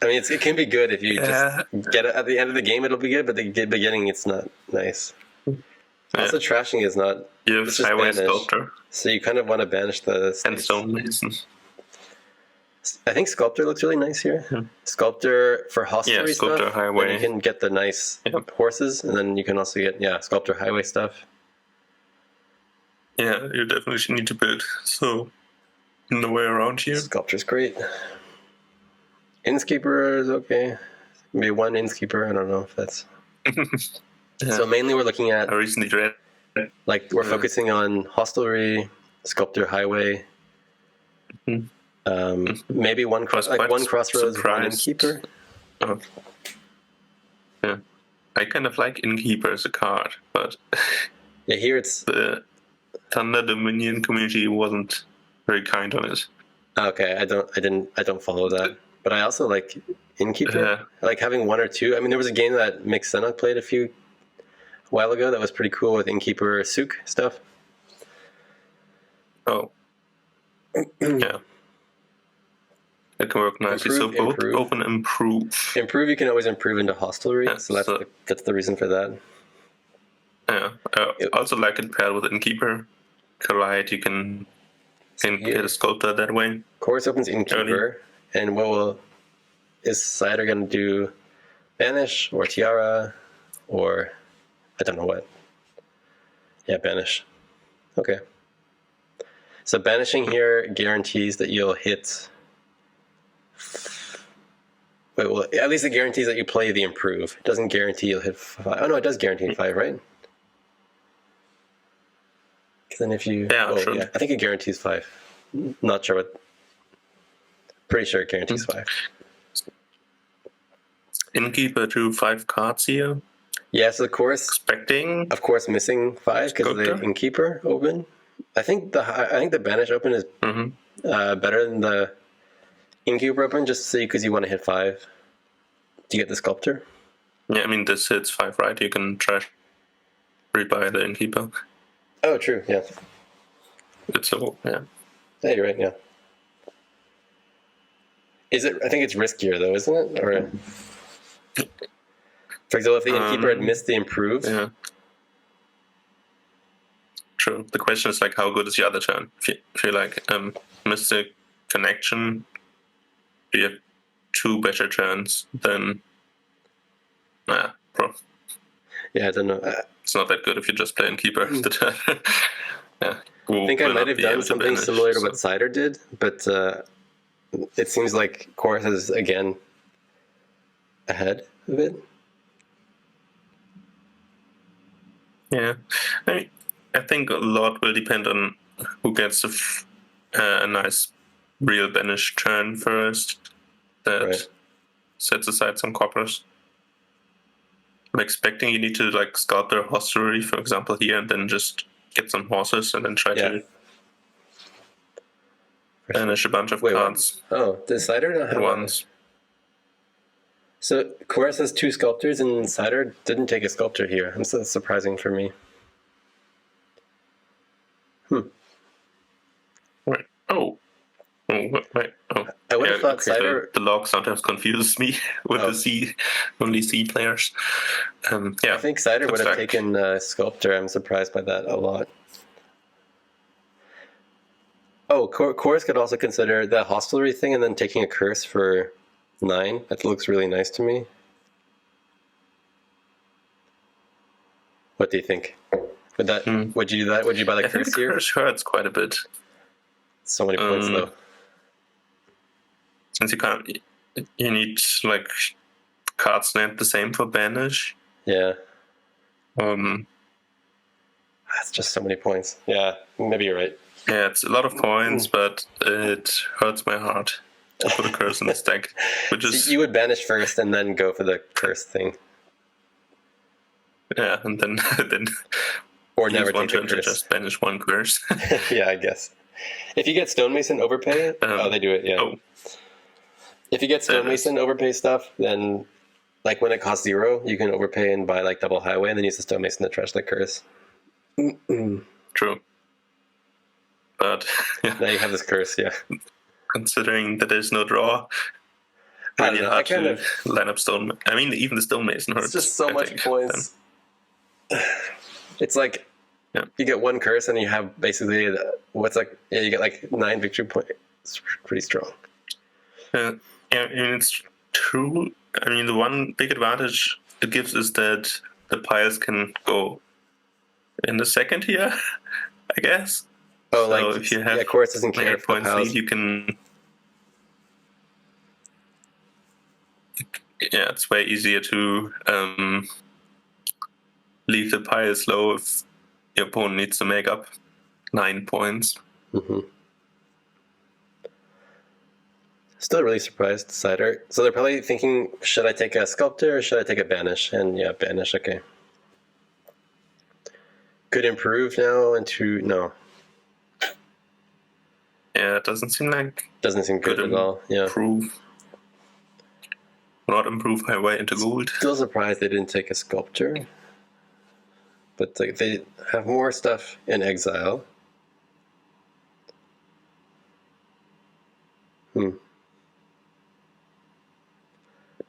I mean, it can be good if you just get it at the end of the game. It'll be good, but the beginning, it's not nice. Also, trashing is not. You have Highway Sculptor, so you kind of want to banish the and Stone Mason. I think Sculptor looks really nice here. Sculptor for hostelry Sculptor stuff. Highway. Then you can get the nice horses, and then you can also get Sculptor Highway stuff. Yeah, you definitely need to build no way around here. Sculptor's great. Innskeeper is okay. Maybe one Innskeeper. I don't know if that's. So mainly we're looking at. I recently read. Like we're focusing on hostelry, Sculptor Highway. Maybe one crossroads, one Innkeeper. Oh. Yeah, I kind of like Innkeeper as a card, but here it's the Thunder Dominion community wasn't very kind on it. Okay, I don't follow that, but I also like Innkeeper. I like having one or two. I mean, there was a game that Mixena played a while ago that was pretty cool with Innkeeper Souk stuff. Oh, yeah. It can work nicely. So both open improve. Improve, you can always improve into hostelry. Yeah, so that's the reason for that. Yeah, I also like it paired with Innkeeper. Collide, you can get a Sculptor that way. Chorus opens Innkeeper, and is Cider going to do? Banish or Tiara, or I don't know what. Yeah, Banish. Okay. So banishing here guarantees that you'll hit. Wait, well, at least it guarantees that you play the improve. It doesn't guarantee you'll hit 5. Oh no, it does guarantee 5, right? Because then if you, I think it guarantees 5. Not sure what. Pretty sure it guarantees 5. Innkeeper drew 5 cards here. Yeah, so of course, expecting, of course, missing 5 because of the Innkeeper open. I think the Banish open is better than the Innkeeper open, just because you want to hit 5 to get the Sculptor. Yeah, I mean this hits 5, right? You can trash rebuy the Innkeeper. Oh, true. Yeah. It's all Yeah, you're right. Yeah. Is it? I think it's riskier though, isn't it? Or for example, if the Innkeeper had missed the improve. Yeah. True. The question is like, how good is the other turn? If you like miss the connection, you have 2 better turns than pro. Yeah, I don't know. It's not that good if you just play Innkeeper the turn. Yeah. I think I might have done something similar to what Cider did, but it seems like Chorus is again ahead of it. Yeah, I think a lot will depend on who gets a nice real banish turn first that sets aside some coppers. I'm expecting you need to like Sculptor Hostelry, for example, here, and then just get some horses and then try to banish a bunch of cards. Oh, does Cider not have ones? So Chorus has 2 Sculptors and Cider didn't take a Sculptor here. That's so surprising for me. Right. Oh. Right. Oh. I would have thought Cider. The log sometimes confuses me with the only C players. I think Cider would have taken Sculptor. I'm surprised by that a lot. Oh, Chorus could also consider the hostelry thing and then taking a curse for 9. That looks really nice to me. What do you think? Would you do that? Would you buy the curse here? Curse hurts quite a bit. So many points though. Since you need like card snap the same for banish. Yeah. That's just so many points. Yeah, maybe you're right. Yeah, it's a lot of points, but it hurts my heart to put a curse in the stack. So you would banish first and then go for the curse thing. Yeah, and then or never take one turn the curse. To just banish 1 curse. Yeah, I guess. If you get Stonemason overpay, they do it. Yeah. Oh. If you get Stonemason overpay stuff, then like when it costs 0, you can overpay and buy like double highway, and then use the Stonemason to trash the curse. True. But now you have this curse, considering that there's no draw, really hard to line up stone. I mean, even the Stonemason hurts. It's just so much points. It's like you get 1 curse and you have basically you get like 9 victory points. It's pretty strong. Yeah, I mean, it's true. I mean, the one big advantage it gives is that the piles can go in the second tier, I guess. Oh, so if you have Chorus doesn't care 8 points lead, you can. Yeah, it's way easier to leave the piles low if your opponent needs to make up 9 points. Mm-hmm. Still really surprised, Cider. So they're probably thinking, should I take a Sculptor or should I take a Banish? And yeah, Banish, okay. Could improve now into... No. Yeah, it doesn't seem good at all. Yeah. Not improve my way into gold. Still surprised they didn't take a Sculptor. But they have more stuff in exile.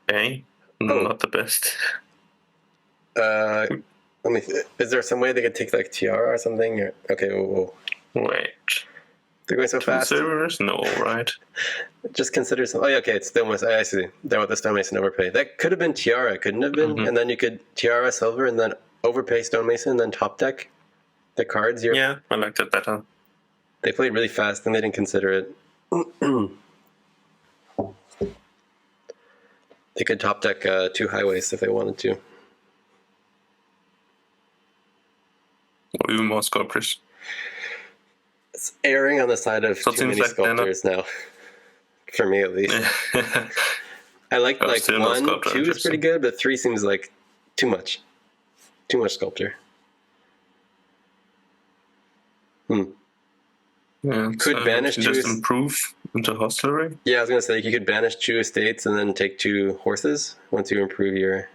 Okay, not the best. Is there some way they could take like Tiara or something? Or, okay, whoa. Wait. They're going so fast. Servers? No, right? Just consider some. Oh, yeah, okay, it's Stonemason. I see. They want the Stonemason overpay. That could have been Tiara, couldn't have been? Mm-hmm. And then you could Tiara Silver and then overpay Stonemason and then top deck the cards. Yeah, I liked it better. They played really fast and they didn't consider it. They could top deck 2 highways if they wanted to. Or even more sculptors. It's erring on the side of too many sculptors now. For me, at least. I like 1, 2 is pretty good, but 3 seems like too much. Too much sculptor. Yeah, could banish just improve into hostelry? Yeah, I was going to say, you could banish 2 estates and then take 2 horses once you improve your...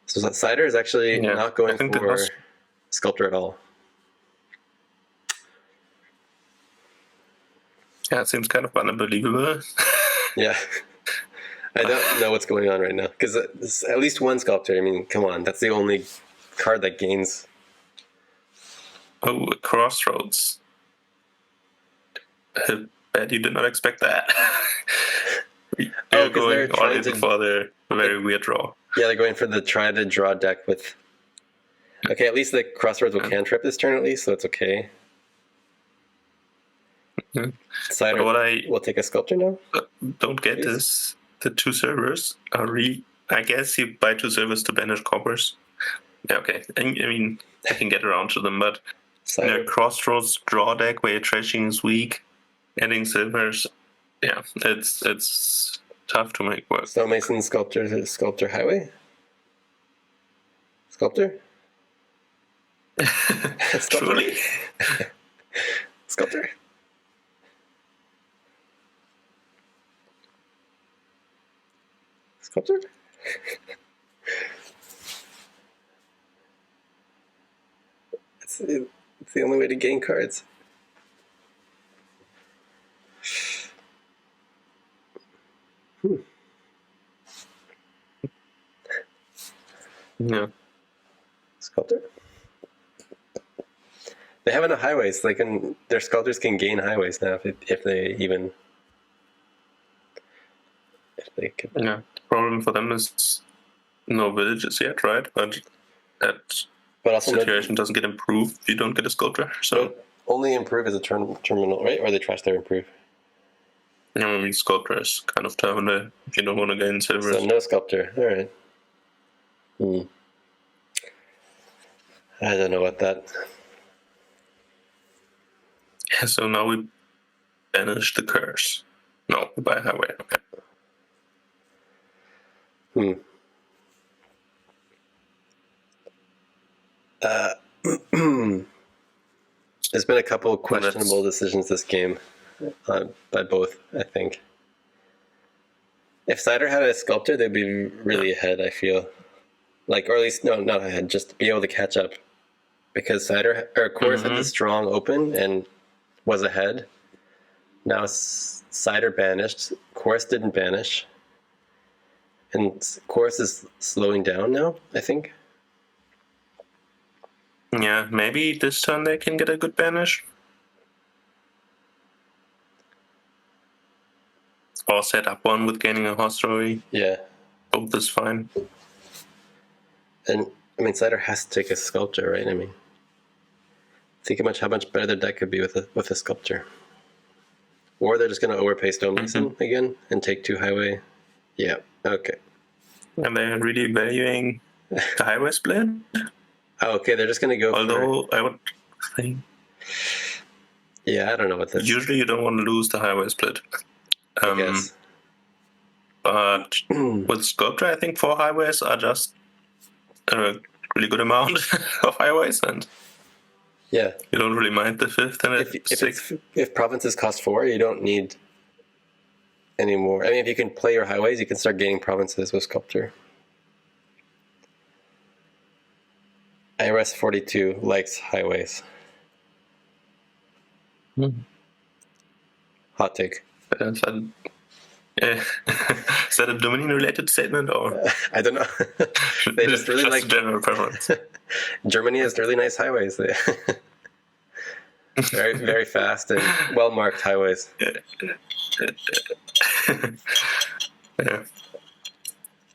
So that Cider is actually not going for Sculptor at all. Yeah, it seems kind of unbelievable. Yeah. I don't know what's going on right now. Because at least 1 Sculptor, I mean, come on. That's the only card that gains. Oh, Crossroads. I bet you did not expect that. They're going all in for the very weird draw. Yeah, they're going for the try to draw deck with... Okay, at least the Crossroads will cantrip this turn at least, so it's okay. Cider will take a Sculptor now? Don't get this. The 2 servers are I guess you buy 2 servers to banish coppers. Yeah, okay. I mean, I can get around to them, but Crossroads draw deck where your trashing is weak, adding silvers, yeah, it's tough to make work. Stonemason Sculptor Highway? Sculptor? Truly? Sculptor? Sculptor? It's the only way to gain cards. Yeah. Sculptor? They have enough highways. Their sculptors can gain highways now if they could. Yeah. The problem for them is no villages yet, right? But that situation doesn't get improved if you don't get a sculptor. So only improve as a terminal, right? Or they trash their improve. Yeah, I mean, sculptor is kind of terminal if you don't want to gain silver. So no sculptor. All right. I don't know about that. Yeah, so now we banish the curse. No, we buy a highway. Okay. There's been a couple of questionable decisions this game by both, I think. If Cider had a Sculptor, they'd be really ahead, I feel. Or at least, no, not ahead, just be able to catch up. Because Chorus had the strong open and was ahead. Now Cider banished. Chorus didn't banish. And Chorus is slowing down now, I think. Yeah, maybe this turn they can get a good banish. Or set up one with gaining a hostelry. Yeah. Both is fine. And, I mean, Cider has to take a Sculptor, right? I mean, think how much better their deck could be with a Sculptor. Or they're just going to overpay Stonemason again and take 2 Highway. Yeah, okay. And they're really valuing the Highway split. Oh, okay, they're just going to go Although I would think... Yeah, I don't know what this... Usually you don't want to lose the Highway split. I guess. But with Sculptor, I think 4 highways are just a really good amount of highways, and yeah, you don't really mind the 5th and if provinces cost 4, you don't need any more. I mean, if you can play your highways, you can start gaining provinces with Sculptor. IRS 42 likes highways. Hot take. Is that a Dominion-related statement, or I don't know? They just really like general preference. Germany has really nice highways. Very, very fast and well-marked highways. Yeah.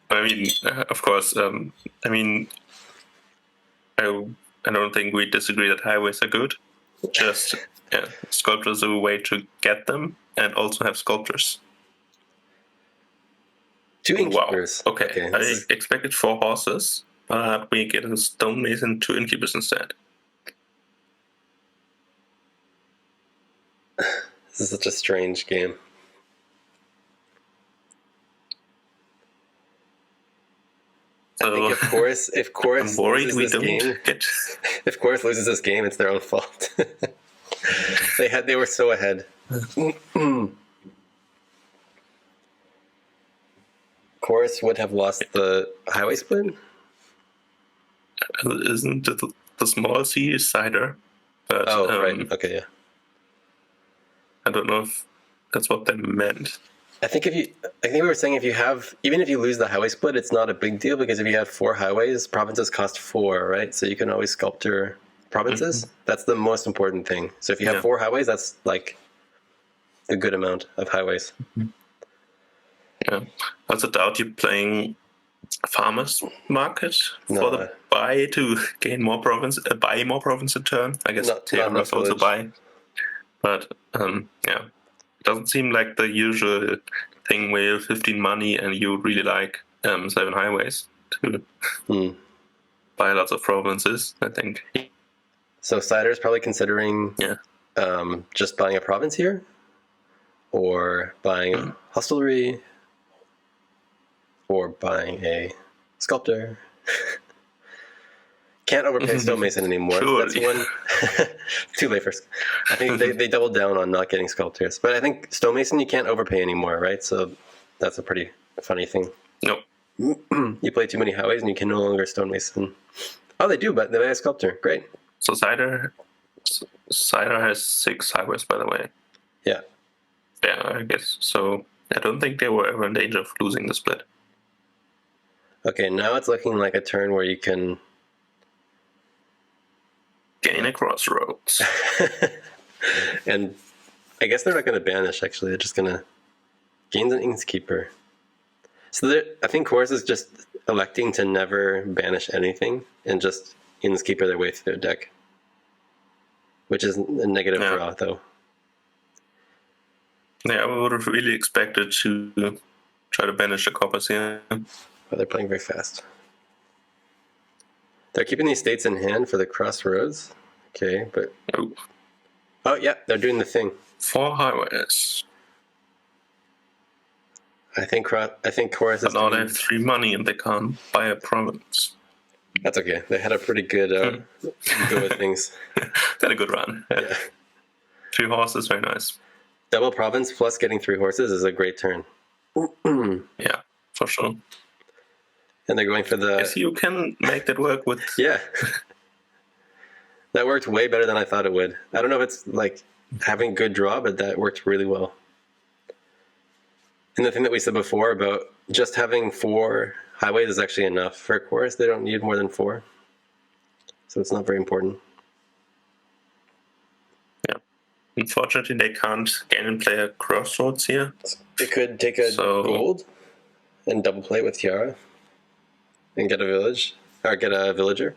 I mean, of course. I mean, I don't think we disagree that highways are good. Just sculptors are a way to get them, and also have sculptors. 2 innkeepers. Wow. Okay. I expected 4 horses, but we get a stonemason, 2 innkeepers instead. This is such a strange game. So, I think if Chorus worried we loses this game, if Chorus loses this game, it's their own fault. They were so ahead. Chorus would have lost the highway split. Isn't the small C is cider? But, right. Okay, yeah. I don't know if that's what they meant. I think we were saying even if you lose the highway split, it's not a big deal, because if you have 4 highways, provinces cost 4, right? So you can always Sculptor provinces. That's the most important thing. So if you have 4 highways, that's like a good amount of highways. Yeah. I also doubt you're playing farmers market for the buy to gain more province, buy more province in turn. I guess Theorems also buy. But yeah, it doesn't seem like the usual thing where you have 15 money and you really like 7 highways to buy lots of provinces, I think. So Cider is probably considering just buying a province here, or buying a hostelry, or buying a Sculptor. Can't overpay Stonemason anymore. Surely. That's one. Too late first. I think they doubled down on not getting Sculptors. But I think Stonemason you can't overpay anymore, right? So that's a pretty funny thing. Nope. You play too many highways and you can no longer Stonemason. Oh, they do, but they have a Sculptor. Great. So Cider has 6 highways, by the way. Yeah. Yeah, I guess. So I don't think they were ever in danger of losing the split. Okay, now it's looking like a turn where you can gain a crossroads. And I guess they're not going to banish, actually. They're just going to gain an Innkeeper. So I think Chorus is just electing to never banish anything and just Innkeeper their way through their deck. Which is a negative draw, though. Yeah, I would have really expected to try to banish the coppers here. But they're playing very fast. They're keeping these states in hand for the crossroads. Okay, but... Oh, yeah, they're doing the thing. 4 highways. I think Chorus is... But now they have 3 money and they can't buy a province. That's okay. They had a pretty good go with things. They had a good run. Yeah. 3 horses, very nice. Double province plus getting 3 horses is a great turn. Yeah, for sure. And they're going for the... Yes, you can make that work with... Yeah. That worked way better than I thought it would. I don't know if it's like having good draw, but that worked really well. And the thing that we said before about just having 4 highways is actually enough for Chorus. They don't need more than 4. so it's not very important. Yeah. Unfortunately, they can't gain and play a crossroads here. They could take a gold and double play with Tiara and get a village, or get a villager.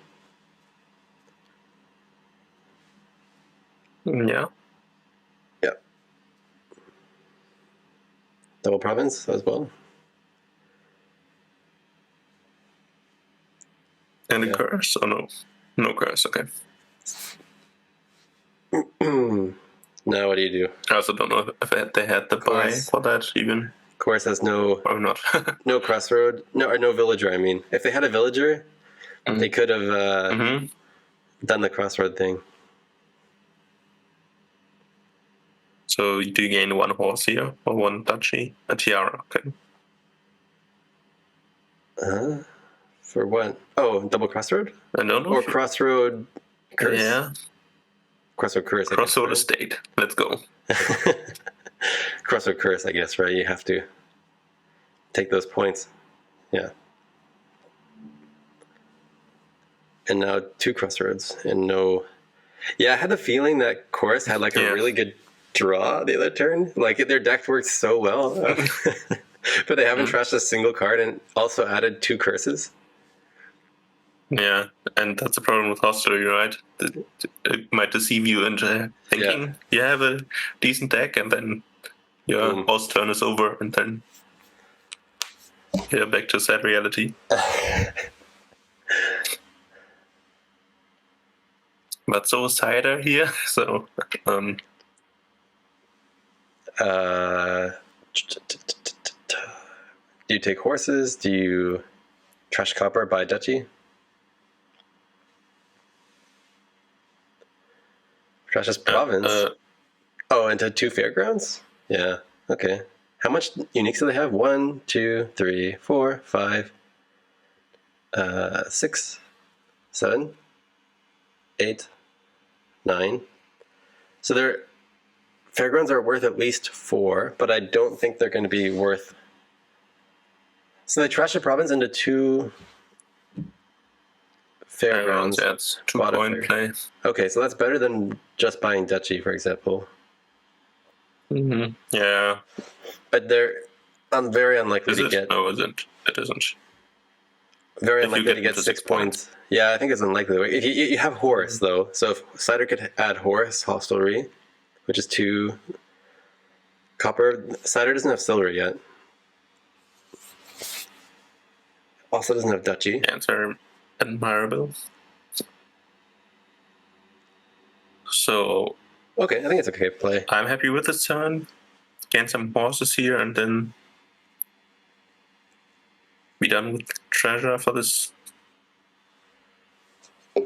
Yeah. Yeah. Double province as well. And a curse? Oh, no. No curse, okay. Now what do you do? I also don't know if they had the buy for that even. Course has no... Or not. no crossroad. No, or no villager, I mean. If they had a villager, they could have done the crossroad thing. So do you gain one horse here? Or one duchy? A tiara, okay. For what? Oh, double crossroad? I don't know. Or crossroad curse? Yeah. Crossroad curse, I Crossroad guess, estate. Let's go. Crossroad curse, I guess, right? You have to take those points. Yeah. And now 2 crossroads and no... Yeah, I had the feeling that Chorus had like a really good draw the other turn. Like their deck worked so well. But they haven't trashed a single card and also added 2 curses. Yeah, and that's the problem with Hostelry, right? It might deceive you into thinking you have a decent deck, and then your boss turn is over, and then you're back to sad reality. But so is Cider here, so... Do you take horses? Do you trash copper, buy duchy? Trash his province. Oh, into 2 fairgrounds? Yeah, okay. How much uniques do they have? 1, 2, 3, 4, 5, 6, 7, 8, 9. So their fairgrounds are worth at least 4, but I don't think they're going to be worth... So they trash the province into 2 fairgrounds. That's 2-point play. Okay, so that's better than just buying duchy, for example. Yeah. But they're very unlikely to get... No, it isn't. Very unlikely to get 6 points. Yeah, I think it's unlikely. If you have Horus, though. So if Cider could add Horus, Hostelry, which is 2 copper. Cider doesn't have silver yet. Also doesn't have duchy. Answer admirable. So... Okay, I think it's okay play. I'm happy with this turn. Gain some horses here, and then be done with treasure for this. I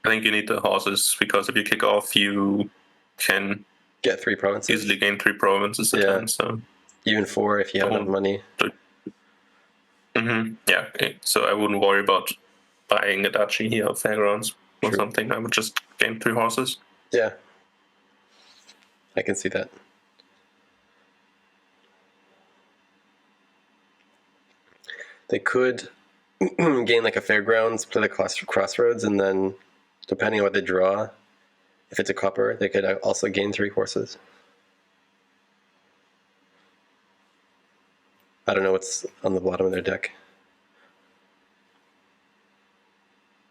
think you need the horses, because if you kick off, you can get 3 provinces. Easily gain 3 provinces a turn. So even 4 if you have enough money. Yeah, okay. So I wouldn't worry about buying a duchy here or fairgrounds or something. I would just gain 3 horses. Yeah, I can see that. They could gain like a fairgrounds, play the crossroads, and then depending on what they draw, if it's a copper, they could also gain 3 horses. I don't know what's on the bottom of their deck.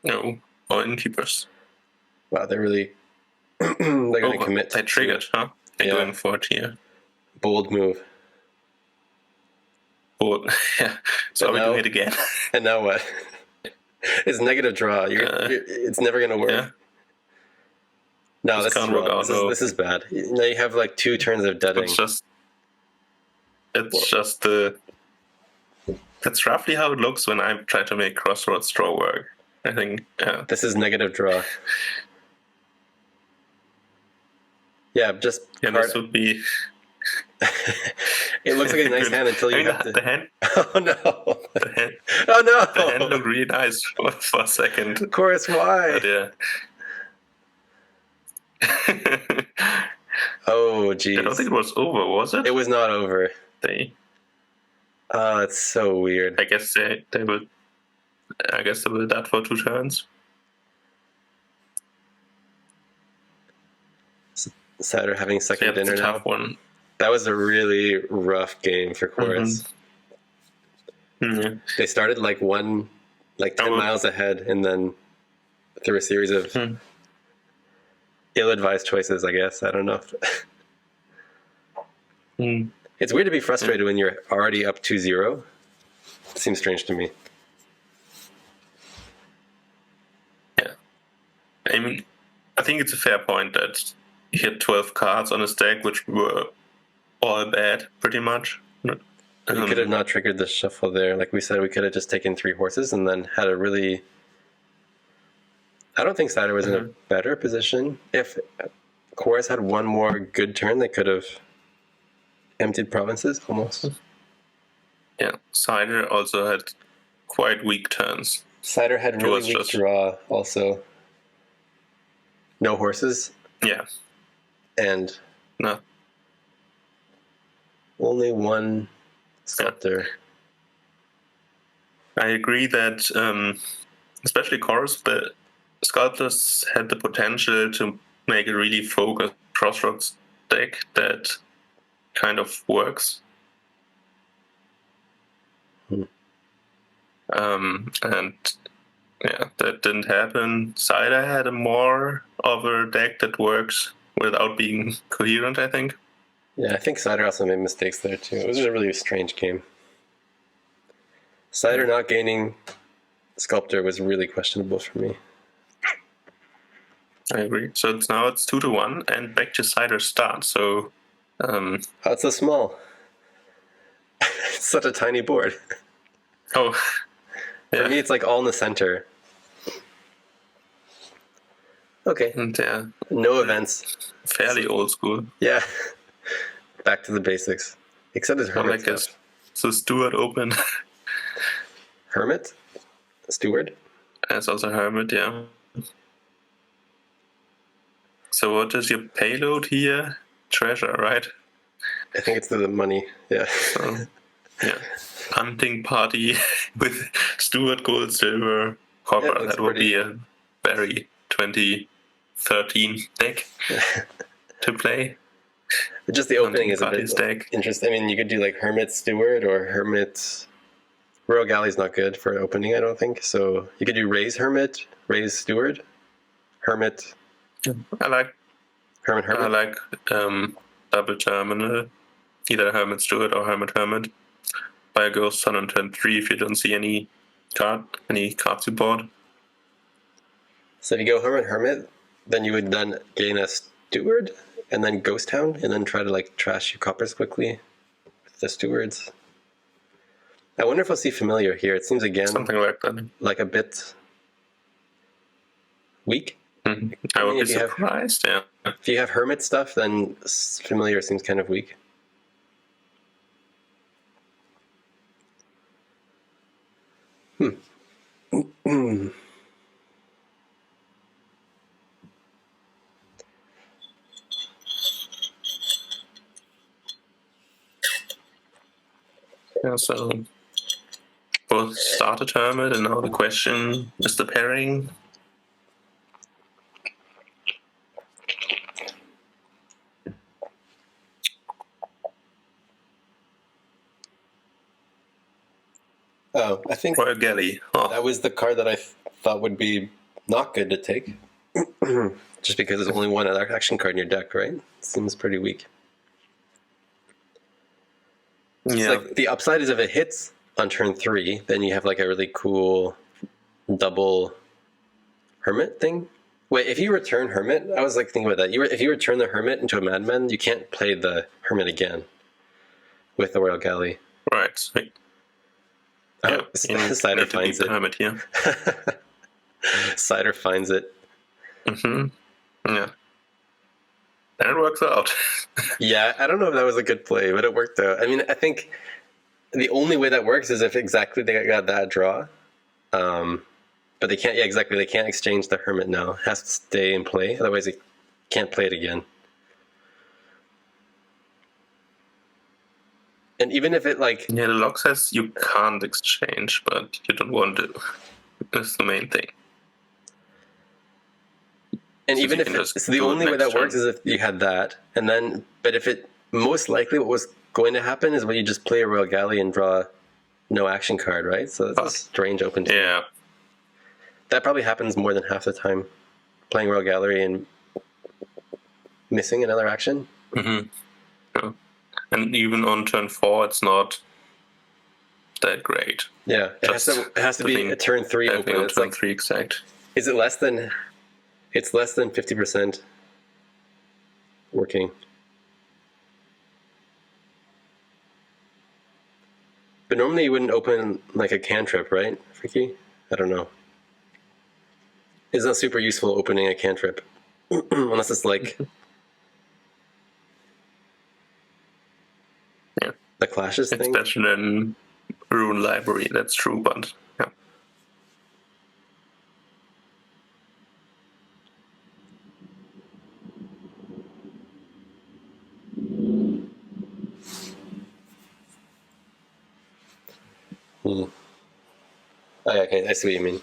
No, all innkeepers. Wow, they're really they're going to commit. They triggered, huh? They're going for it here. Bold move. Bold, yeah. So we do it again. And now what? It's negative draw. It's never going to work. Yeah. No, this can't work out. This is bad. Now you have like 2 turns of deading. It's just that's roughly how it looks when I try to make crossroads draw work. I think. Yeah. This is negative draw. Yeah, just. Yeah, this would be. It looks like a nice hand until you have to. The hand. Oh no! The hand. Oh no! The hand looked really nice for a second. Of course, why? But yeah. Oh geez! I don't think it was over, was it? It was not over. Oh, it's so weird. I guess they will. I guess they will that for 2 turns. Cider having second dinner that's a now. tough one. That was a really rough game for Quartz. They started like 10 miles ahead, and then through a series of ill-advised choices, I guess. I don't know. It's weird to be frustrated when you're already up 2-0. It seems strange to me. Yeah. I mean, I think it's a fair point that he had 12 cards on his deck, which were all bad, pretty much. You could have not triggered the shuffle there. Like we said, we could have just taken 3 horses and then had a really... I don't think Cider was in a better position. If Chorus had one more good turn, they could have emptied provinces, almost. Yeah, Cider also had quite weak turns. Cider had really weak draw, also. No horses. Yeah. And... No. Only one sculptor. I agree that, especially Chorus, but sculptors had the potential to make a really focused crossroads deck that kind of works. And yeah, that didn't happen. Cider had a more of a deck that works without being coherent, I think. Yeah, I think Cider also made mistakes there too. It was a really strange game. Cider not gaining Sculptor was really questionable for me. I agree. So it's 2-1 and back to Cider's start. So how it's so small? It's such a tiny board. Oh, yeah. For me, it's like all in the center. Okay. And, yeah. No events. Fairly old school. Yeah. Back to the basics. Except his Hermit stuff. So Steward open. Hermit? Steward? That's also Hermit, yeah. So what is your payload here? Treasure, right? I think it's the money, yeah. So, yeah. Hunting party with Steward, gold, silver, copper. Yeah, that would be a very 2013 deck to play. But just the opening is a bit interesting. I mean, you could do like Hermit Steward or Hermit... Royal Galley's not good for opening, I don't think. So you could do Raise Hermit, Raise Steward, Hermit... I like Hermit. I like double terminal, either Hermit Steward or Hermit Hermit. Buy a Ghost Sun on turn 3 if you don't see any cards you bought. So if you go Hermit Hermit, then you would then gain a Steward and then Ghost Town and then try to like trash your coppers quickly with the Stewards. I wonder if I'll see Familiar here. It seems again something like that. Like a bit weak. I would be surprised, yeah. If you have Hermit stuff, then Familiar seems kind of weak. Yeah, so both started Hermit, and now the question is the pairing. Oh, I think Royal Galley. That was the card that I thought would be not good to take. Just because there's only one other action card in your deck, right? Seems pretty weak. Yeah. Like the upside is if it hits on turn 3, then you have like a really cool double Hermit thing. Wait, if you return Hermit, I was like thinking about that. If you return the Hermit into a Madman, you can't play the Hermit again with the Royal Galley. Right. Oh, yeah, Cider finds it. Hermit here. Cider finds it. Yeah. And it works out. Yeah, I don't know if that was a good play, but it worked out. I mean, I think the only way that works is if exactly they got that draw. But they can't, they can't exchange the Hermit now. It has to stay in play, otherwise they can't play it again. And even if it like... Yeah, the log says you can't exchange, but you don't want to. That's the main thing. And so even if the only way that works is if you had that, and then, but if it, most likely what was going to happen is when you just play a Royal Galley and draw no action card, right? So that's a strange open turn. Yeah. That probably happens more than half the time, playing Royal Gallery and missing another action. Mm-hmm. Yeah. And even on turn 4, it's not that great. Yeah, it has to be a turn 3 open. On it's turn like 3 exact. Is it less than? It's less than 50% working. But normally you wouldn't open like a cantrip, right, Freaky? I don't know. It's not super useful opening a cantrip unless it's like the clashes thing. It's better than Rune Library, that's true, but yeah. Oh, yeah, okay, I see what you mean.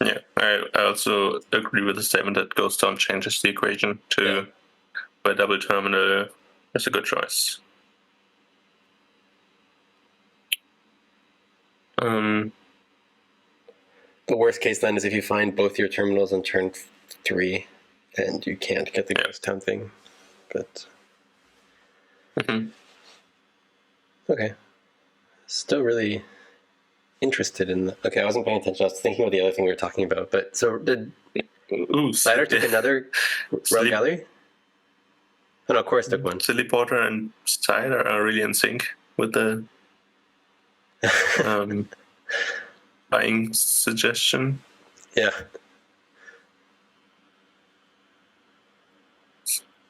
Yeah, I also agree with the statement that Ghost Town changes the equation to by double terminal is a good choice. The worst case then is if you find both your terminals on turn 3 and you can't get the Ghost Town thing. But okay, still really interested in okay, I wasn't paying attention. I was thinking about the other thing we were talking about. But so did Cider took another Royal Gallery? Oh no, of course took one. Silly Porter and Cider are really in sync with the buying suggestion. Yeah.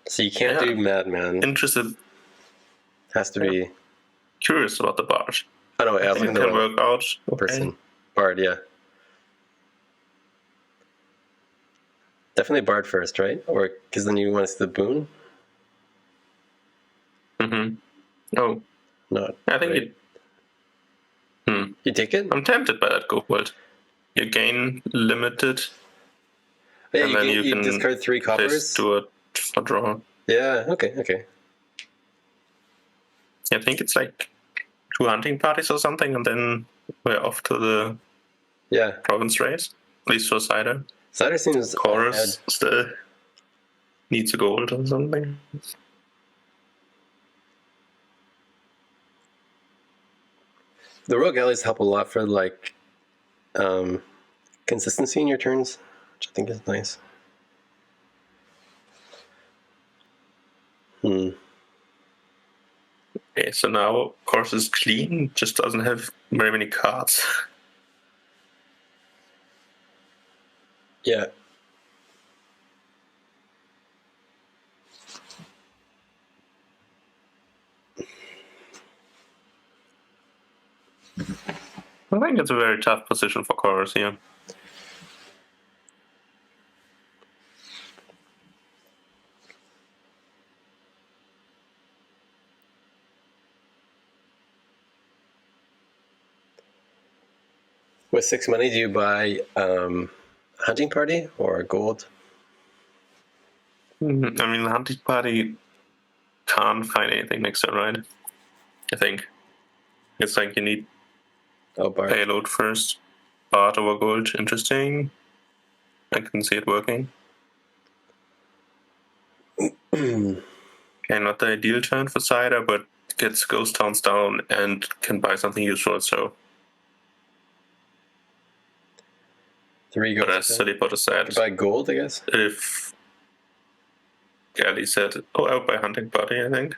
So you can't do Madman. Interested. Has to be curious about the Bard. Oh no, I was looking at the work out. Person. Bard, yeah. Definitely Bard first, right? Or because then you want to see the boon. Oh, not. I think you take it. I'm tempted by that gold. You gain limited. Yeah, and then you can discard 3 coppers. Do a draw. Yeah. Okay. I think it's like 2 hunting parties or something, and then we're off to the province race. At least for Cider. Cider seems Chorus still needs a gold or something. The Royal Galleys help a lot for like consistency in your turns, which I think is nice. Okay, so now course is clean, just doesn't have very many cards. Yeah. I think it's a very tough position for Chorus here. With 6 money, do you buy hunting party or gold? I mean, the hunting party can't find anything next turn, right? I think it's like you need payload first. Bard over gold, interesting. I can see it working. Okay, not the ideal turn for Cider, but gets Ghost Towns down and can buy something useful, so. 3 gold. But as Silly Potter said, buy gold, I guess. If Gally said, I would buy hunting party, I think.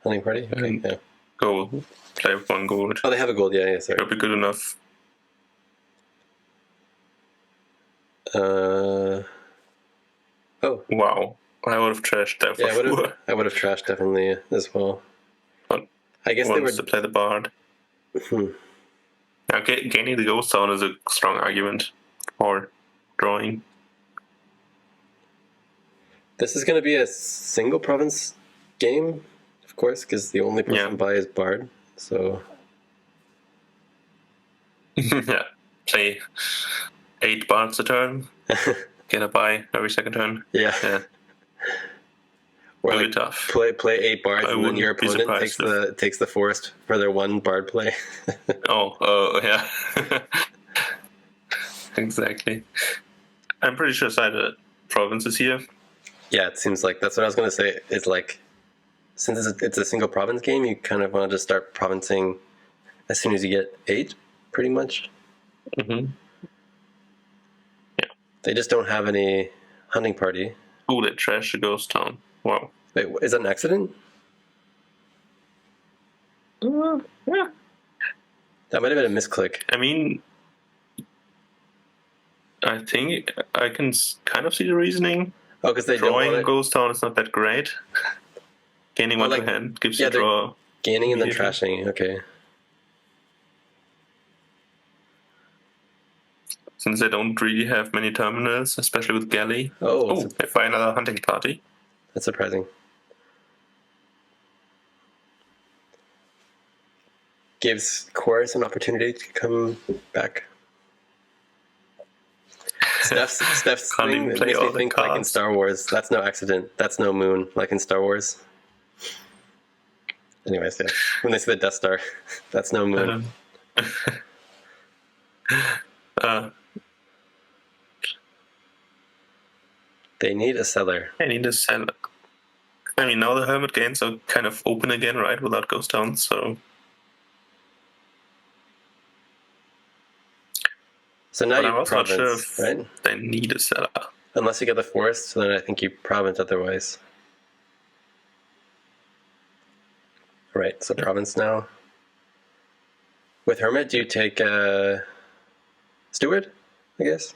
Hunting party? Okay, yeah. Gold. Play with 1 gold. Oh, they have a gold, yeah, sorry. It'll be good enough. Oh. Wow. I would have trashed that for sure. I would have trashed definitely as well. But I guess they were to play the Bard. Now, gaining the Ghost Town is a strong argument for drawing. This is going to be a single province game, course, because the only person by is Bard. So yeah, play 8 bards a turn, get a buy every second turn. Yeah. Or Really like tough. play 8 bards, and then your opponent takes the forest for their 1 bard play. Oh, yeah. Exactly. I'm pretty sure cider province is here. Yeah, it seems like that's what I was going to say. It's like, since it's a single province game, you kind of want to just start provincing as soon as you get 8, pretty much. Mm-hmm. Yeah. They just don't have any hunting party. Oh, they trashed the ghost town. Wow. Wait, is that an accident? Yeah. That might have been a misclick. I mean, I think I can kind of see the reasoning. Oh, because they drawing don't want ghost town is not that great. Gaining one to hand gives you draw. Gaining and then trashing. Okay. Since they don't really have many terminals, especially with galley. Oh, they find another hunting party. That's surprising. Gives Chorus an opportunity to come back. Steph's thing makes me think like in Star Wars. That's no accident. That's no moon, like in Star Wars. Anyways, yeah. When they see the Death Star, that's no moon. They need a cellar. They need a cellar. I mean, now the Hermit gains are kind of open again, right? Without ghost towns, so... So now you province, right? They need a cellar. Unless you get the forest, then I think you province otherwise. Right, so province now. With Hermit, do you take Steward, I guess?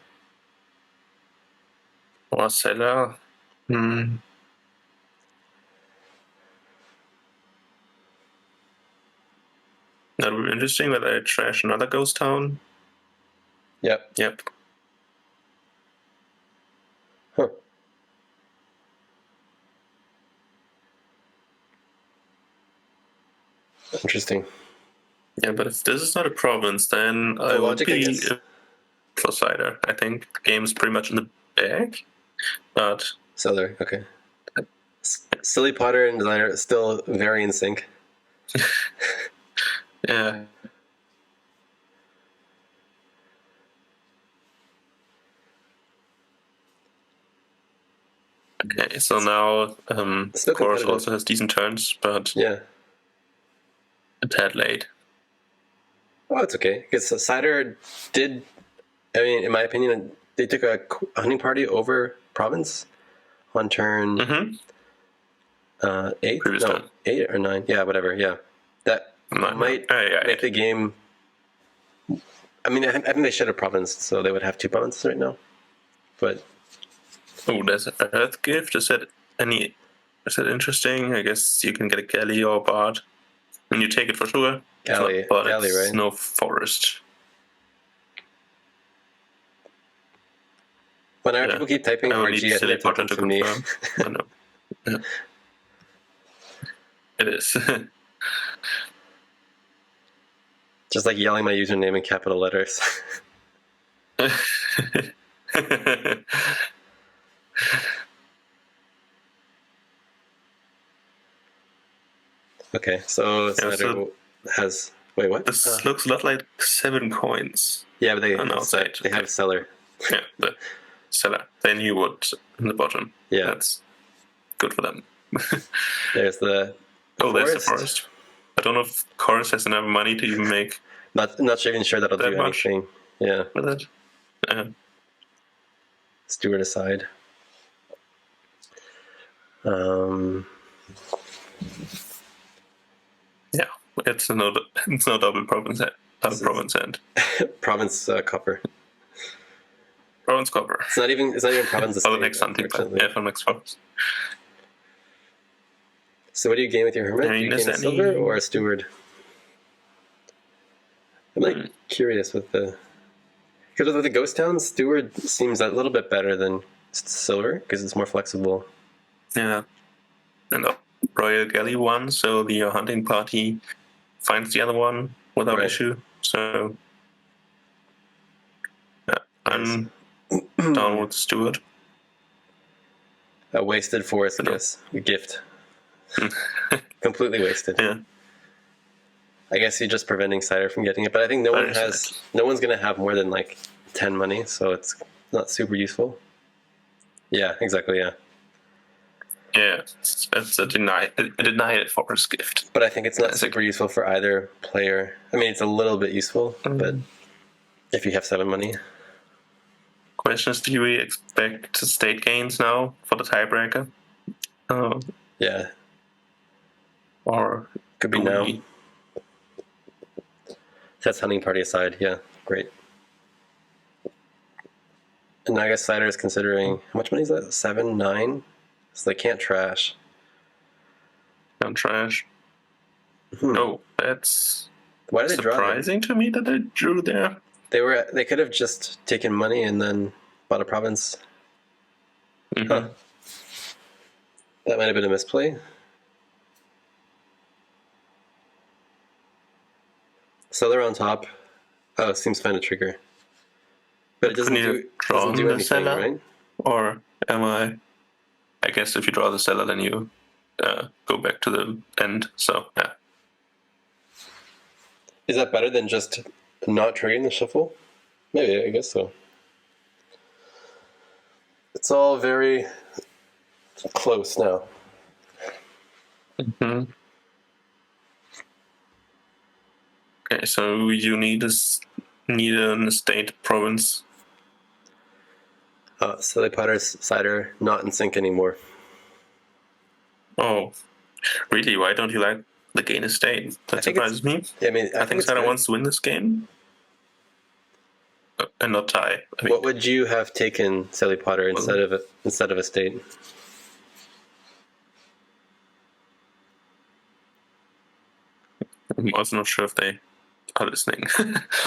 Or cellar? That would be interesting, that I trash another ghost town. Yep. Huh. Interesting. Yeah, but if this is not a province, then I would be for cider. I think the game is pretty much in the bag, but... Cellar, okay. Silly Potter and Designer still very in sync. Yeah. Okay, so now Chorus also has decent turns, but yeah, a tad late. Oh, it's okay. Because Cider did, I mean, in my opinion, they took a hunting party over province on turn 8? Turn. 8 or 9? Yeah, whatever, yeah. That might make the game... I mean, I think they should have province, so they would have 2 provinces right now. But... Oh, there's an Earth Gift. Is that interesting? I guess you can get a galley or a bard. And you take it for sure. Galley, right? No forest. Whenever people keep typing RG, I think it's looking for me. I know. Yeah. It is. Just like yelling my username in capital letters. Okay, so Snyder has... Wait, what? This looks a lot like 7 coins. Yeah, but they have cellar. Yeah, the cellar. They knew what in the bottom. Yeah. That's good for them. There's the forest. There's the forest. I don't know if Chorus has enough money to even make... Not even sure that'll do anything. Yeah. With it. Steward aside. Yeah, it's no double province province end. Province copper. Province copper. It's not even province. For the next hunting plan. Yeah, for the next province. So what do you gain with your hermit? Do you gain a silver or a steward? I'm like curious with the... Because with the ghost town, steward seems a little bit better than silver because it's more flexible. Yeah. And royal galley one, so the hunting party finds the other one without issue. So I'm down with Steward. A wasted forest gift. Completely wasted. Yeah. I guess you're just preventing Cider from getting it, but I think no one's going to have more than like 10 money, so it's not super useful. Yeah, exactly, yeah. Yeah, it's a denied forest gift. But I think it's not super useful for either player. I mean, it's a little bit useful, but if you have 7 money. Question is, do we expect state gains now for the tiebreaker? Yeah. Or could be now. That's hunting party aside, yeah, great. And I guess Cider is considering, how much money is that? 7, 9? So they can't trash. Can't trash. No, that's why did they draw surprising to me that they drew there. They could have just taken money and then bought a province. Huh. That might have been a misplay. So they're on top. Oh, it seems fine to trigger. But it doesn't do anything, right? Or am I guess if you draw the cellar, then you go back to the end. So, yeah. Is that better than just not triggering the shuffle? Maybe, I guess so. It's all very close now. Mm-hmm. Okay, so you need an estate province. Silly Potter's Cider not in sync anymore. Oh, really? Why don't you like the gain estate? That surprises me. I mean, I think Cider wants to win this game and not tie. What would you have taken, Silly Potter, instead of estate? I'm also not sure if they are listening.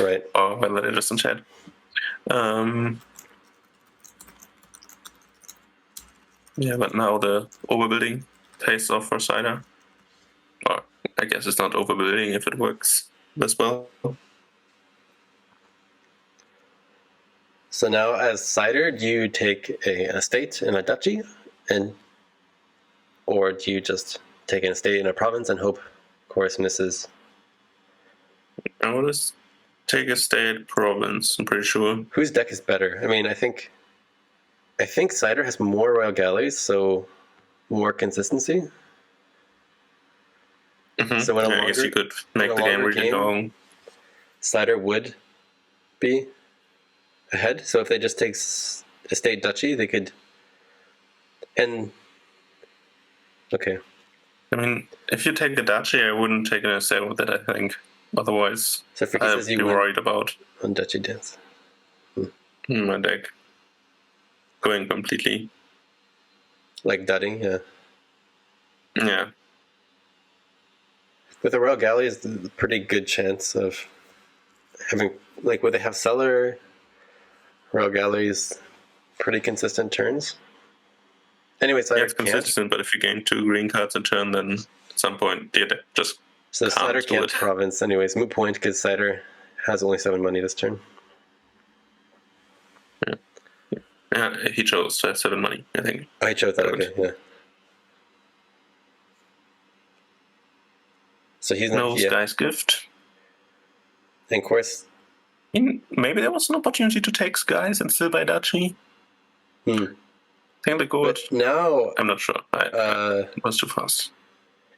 Right. Or whether they're just in chat. Yeah, but now the overbuilding pays off for Cider. Or I guess it's not overbuilding if it works as well. So now, as Cider, do you take an estate and a duchy, or do you just take an estate and a province and hope Chorus misses? I would just take a state province. I'm pretty sure. Whose deck is better? I mean, I think Cider has more royal galleys, so more consistency. Mm-hmm. So I guess you could make the game really long. Cider would be ahead. So if they just take estate duchy, they could. And okay. I mean, if you take a duchy, I wouldn't take an estate with it. I think otherwise, so I'd be worried about on duchy dance. My deck going completely like dudding, yeah. Yeah. With a royal galley, is a pretty good chance of having, like, would they have cellar royal galleys, pretty consistent turns. Anyways, yeah, it's consistent, but if you gain 2 green cards a turn, then at some point the deck just so Cider can't province. Anyways, moot point because Cider has only 7 money this turn. Yeah, he chose 7 money, I think. Oh, he chose that, okay, yeah. So he's no Sky's Gift. And of course, maybe there was an opportunity to take Skies and still buy Duchy. I think they go. No, I'm not sure. I was too fast.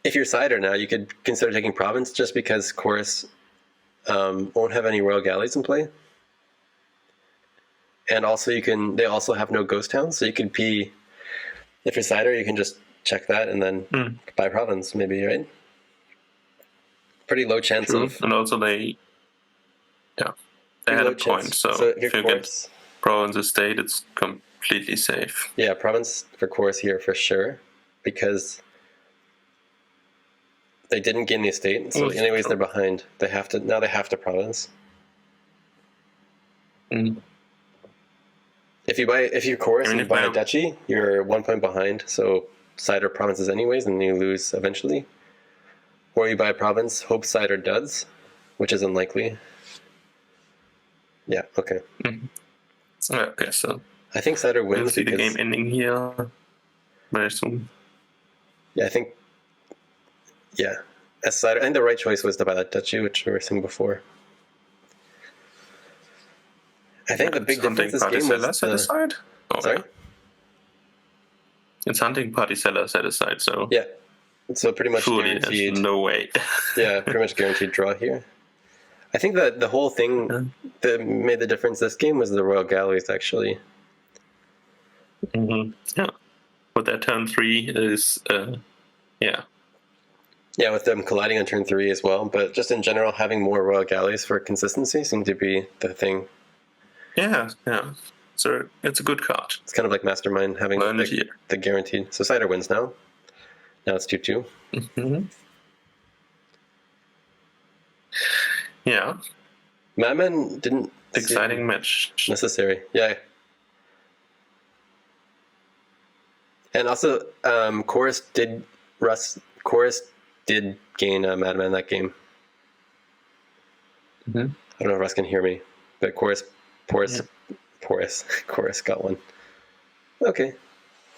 If you're Cider now, you could consider taking Province just because Chorus won't have any royal galleys in play, and also they also have no ghost towns, so you could be. If you're Cider, you can just check that and then buy Province, maybe, right? Pretty low chance of. And also they had a point. So if you get Province Estate, it's completely safe. Yeah, Province for Chorus here for sure, because they didn't gain the estate. So anyways, they're behind. They have to Province. If you Chorus and you buy a Duchy, you're 1 point behind. So cider provinces anyways, and you lose eventually. Or you buy a province, hope cider duds, which is unlikely. Yeah, okay. Okay, so I think cider wins. we'll see the game ending here very soon. Yeah, I think. Yeah, as cider, I think the right choice was to buy that duchy, which we were saying before. I think the big difference this game was set aside. Oh, sorry, it's hunting party seller set aside. So yeah, so pretty much surely guaranteed. There's no way. Yeah, pretty much guaranteed draw here. I think that the whole thing that made the difference this game was the Royal Galleys, actually. Yeah, but that turn 3 is yeah. Yeah, with them colliding on turn 3 as well. But just in general, having more Royal Galleys for consistency seemed to be the thing. Yeah. So it's a good card. It's kind of like Mastermind having the guaranteed. So cider wins now. Now it's 2-2. Yeah. Madman didn't. Exciting match. Necessary. Yeah. And also, Chorus did gain Madman that game. I don't know if Russ can hear me, but Chorus got one. Okay.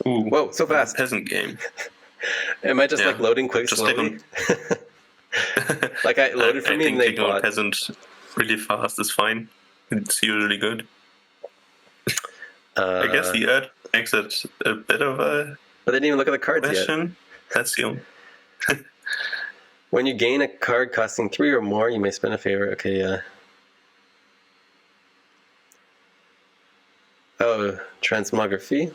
Ooh, whoa, so fast. Peasant game. Am I just like loading quick slowly? Like I loaded for me and they bought. Peasant really fast is fine. It's usually good. I guess the Earth makes it a bit of a. But they didn't even look at the cards question. Yet. That's the only. When you gain a card costing 3 or more, you may spend a favor. Okay, yeah. Oh, Transmography.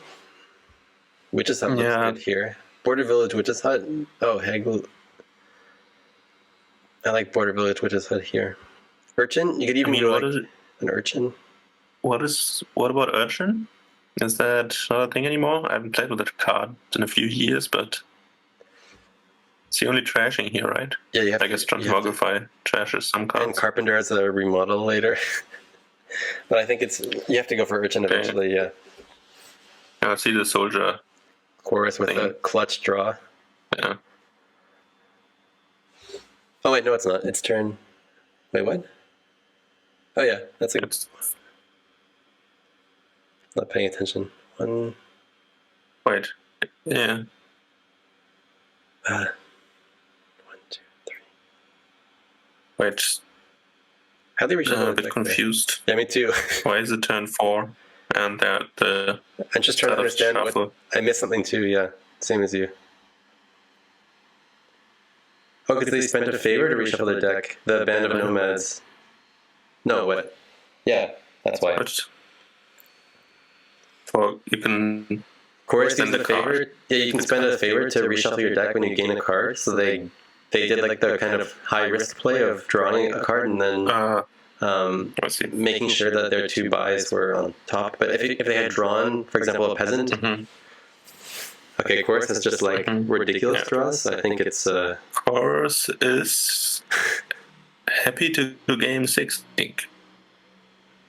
Witch's Hut looks good here. Border Village, Witch's Hut. Oh, Hagel. I like Border Village, Witch's Hut here. Urchin? You could even go like an Urchin. What about Urchin? Is that not a thing anymore? I haven't played with that card in a few years, but it's the only trashing here, right? Yeah, I guess Transmogrify trashes some cards. And Carpenter has a remodel later. But I think you have to go for Urchin eventually, yeah. I see the Soldier Chorus with a clutch draw. Yeah. Oh wait, no, it's not. It's turn. Wait, what? Oh yeah, that's a. Not paying attention. One. Wait. Yeah. 1, 2, 3. Wait. How they reach? I'm a bit confused. Yeah, me too. Why is it turn 4? And the. I'm just trying to understand what I missed something too. Yeah, same as you. Oh, because they spent a favor to reshuffle their deck. The Band of Nomads. No, what? Yeah, that's why. You can. Chorus spend a favor. Yeah, you can spend a favor to reshuffle your deck when you gain a card. So they did like the kind of high risk play of drawing a card and then making sure that their 2 buys were on top. But if they had drawn, for example, a peasant. Okay, Chorus is just like ridiculous draws. So I think it's. Chorus is happy to game 6. I think.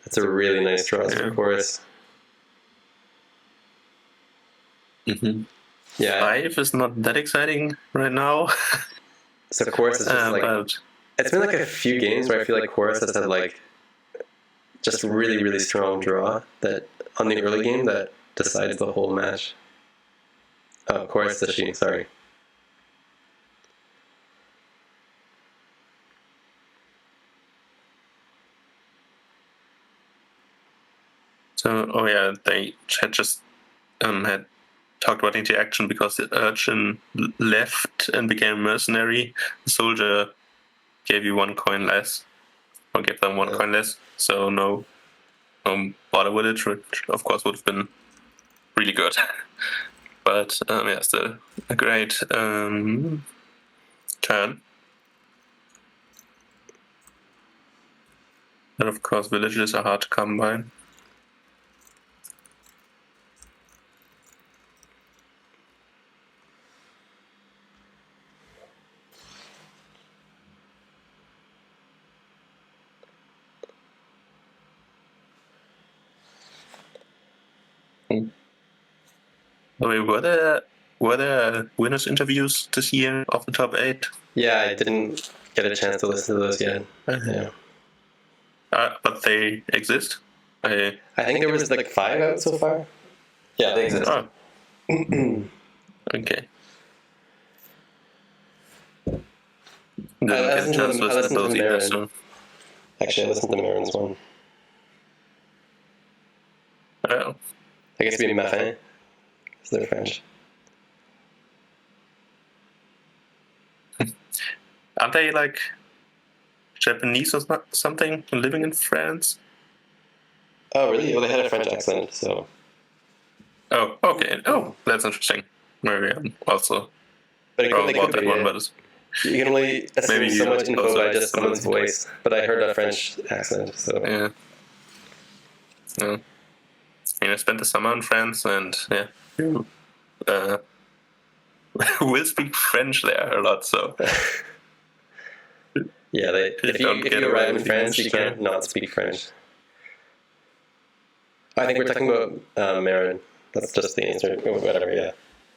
That's a really nice draw for Chorus. Yeah, 5 is not that exciting right now. So Chorus is just like it's been like a few games where I feel like Chorus has had like just really, really strong draw that on the early game that decides the whole match. Oh, Chorus Sashi, sorry. So, they had just had talked about interaction because the Urchin left and became mercenary. The Soldier gave you 1 coin less, or gave them 1 coin less. So no Border Village, which of course would have been really good. But still a great turn. And of course, villages are hard to come by. Wait, were there were there winners interviews this year of the top 8? Yeah, I didn't get a chance to listen to those yet. Yeah. But they exist? I think there was like 5 out so far. Yeah, they exist. Oh. Okay. Didn't get a chance to listen to those either, so. Actually, I listened to Marin's one. Oh. I guess it'd be Marin, because they're French. Aren't they like Japanese or something living in France? Oh, really? Well, they had a French accent, so. Oh, okay. Oh, that's interesting. Maybe also But wrong about that one, but you can only assume so much info by just someone's voice. But I heard a French accent, so. Yeah. Yeah. I spent the summer in France, and yeah, you will speak French there a lot, so. Yeah, if you arrive in France, you can't not speak French. I think we're talking about Marin. That's just the answer. Whatever, yeah.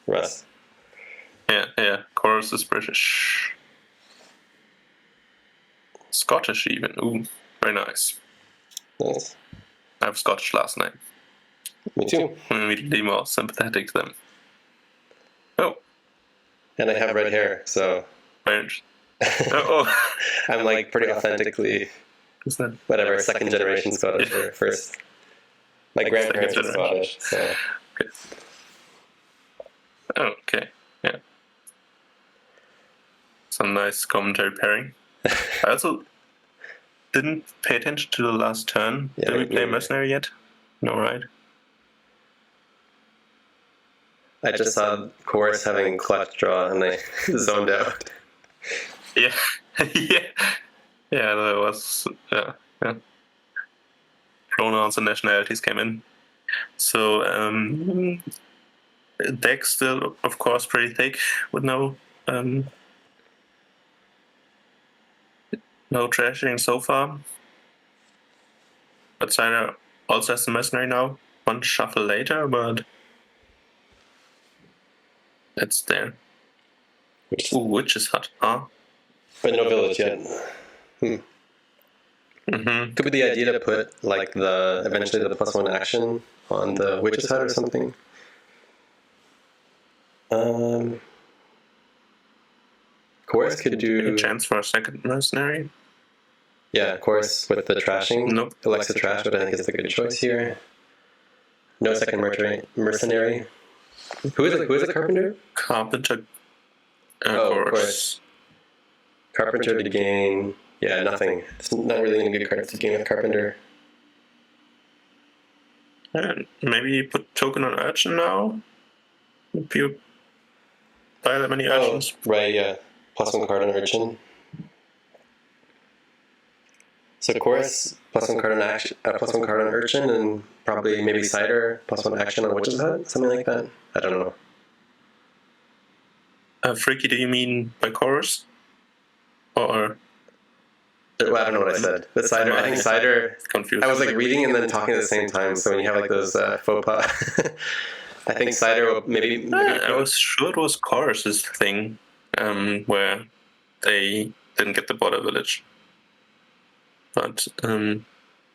Russ. Yeah. Chorus is British. Scottish even. Ooh, very nice. Nice. I have Scottish last name. Me too. I'm immediately more sympathetic to them. Oh. And I have red hair, so. French. Oh. I'm like pretty authentically, whatever, second generation Scottish or first. My grandparents are Scottish, so. Okay, yeah. Some nice commentary pairing. I also didn't pay attention to the last turn. Yeah, Did we play Mercenary yet? No, right? I just saw Chorus having clutch draw and I zoned out. Yeah. Yeah, that was, yeah. Pronouns and nationalities came in. So, deck still, of course, pretty thick with no trashing so far. But cider also has the Mercenary now. One shuffle later, but it's there. Witch's Hut, huh? But no village yet. Could be the idea to put like eventually the +1 action on the Witch's Hut or something. Chorus could do a chance for a second Mercenary. Yeah, Chorus with the trashing. Nope. Alexa trash, but I think it's the good choice here. No second mercenary. Who is a carpenter? Carpenter. Chorus. Carpenter to gain. Yeah, nothing. It's not really a good card to gain with Carpenter. Maybe you put token on Urchin now? If you buy that many Urchins. Right, yeah. +1 card on Urchin. So Chorus, +1 card on action, +1 card on Urchin, and probably maybe Cider, +1 action on Witch's Hut? Something like that? I don't know. Freaky, do you mean by Chorus? Or... Well, I don't know what I said. The cider, I think cider. Confused. I was like reading and then talking at the same time. So when you have like those faux pas, I think cider maybe. I was sure it was Chorus's thing, where they didn't get the border village, but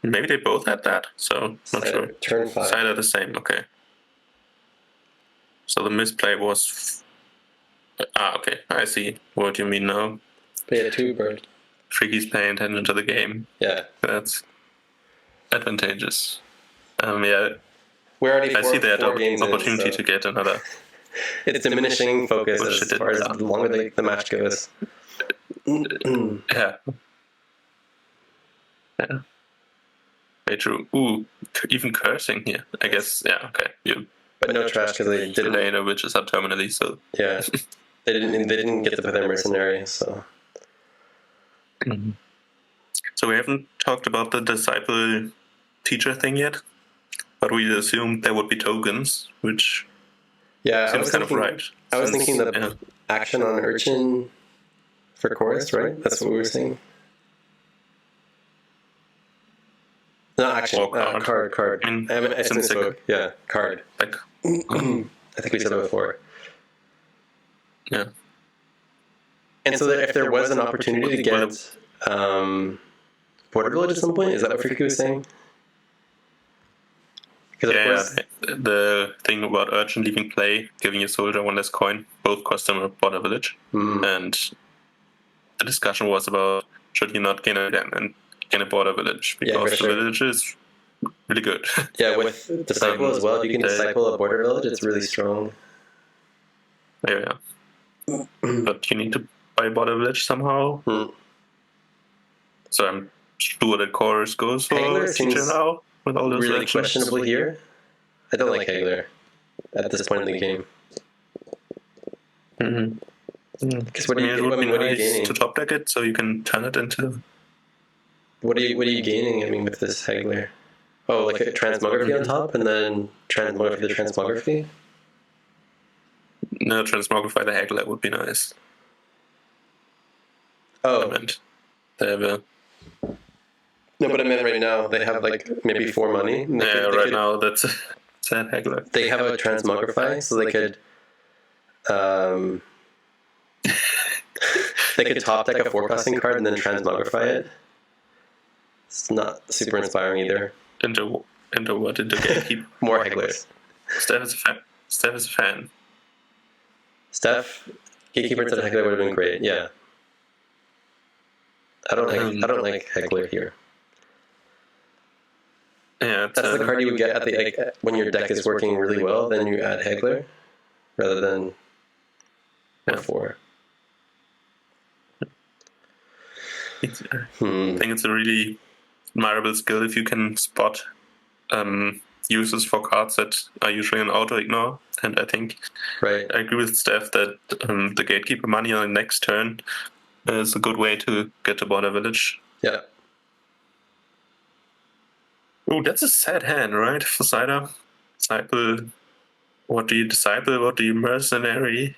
maybe they both had that. So not sure. Turn 5. Cider the same. Okay. So the misplay was. Okay. I see what you mean now. Play a 2 bird. Freaky's paying attention to the game. Yeah. That's advantageous. Yeah. We're already I see that in, opportunity to get another. It's diminishing focus as far as the longer the match goes. Yeah. Very true. Ooh, even cursing here. I guess, yeah, okay. But no trash because they didn't. Later, which is up terminally, so. Yeah. They didn't get to put their mercenary, so. So we haven't talked about the disciple teacher thing yet, but we assumed there would be tokens, which seems kind of right. I was thinking the action on Urchin for Chorus, right? That's what we were saying. Not action. Card. I mean, I spoke. Yeah, card. Like, I think we said it before. Yeah. And so if there was an opportunity to get Border Village at some point, is that what Freaky was saying? Because of course, the thing about Urchin leaving play, giving your soldier one less coin, both cost him a Border Village. And the discussion was about should you not gain a Border Village, because the village is really good. Yeah, with Disciple as well. If you can Disciple a Border Village, it's really strong. Yeah. But you need to buy Border Village somehow. So I'm sure that Chorus goes for Hagler now with all those really questionable here. I don't like Hagler at this point in the game. Because what are you gaining to top deck it so you can turn it into? What are you gaining? I mean, with this Hagler, like a transmography on top, and then transmography the transmography. No, transmogrify the Hagler would be nice. Oh, I meant they have a. No, but I meant right now they have like maybe 4 money. Now that's a sad Hagler. They have a transmogrify, so they could. They could top deck a 4-costing card and then transmogrify it. It's not super inspiring either. Into what? Into Gatekeep? More Haglers. Steph is a fan. Steph, Gatekeeper instead of Hagler would have been great. Yeah. I don't like Hagler here. Yeah, that's the card you would get at the when your deck is working really well. Then you add Hagler rather than 4. I think it's a really admirable skill if you can spot uses for cards that are usually an auto ignore. And I think I agree with Steph that the Gatekeeper money on the next turn is a good way to get to Border Village. Yeah. Oh, that's a sad hand, right? For Cider. Disciple. What do you Disciple? What do you Mercenary?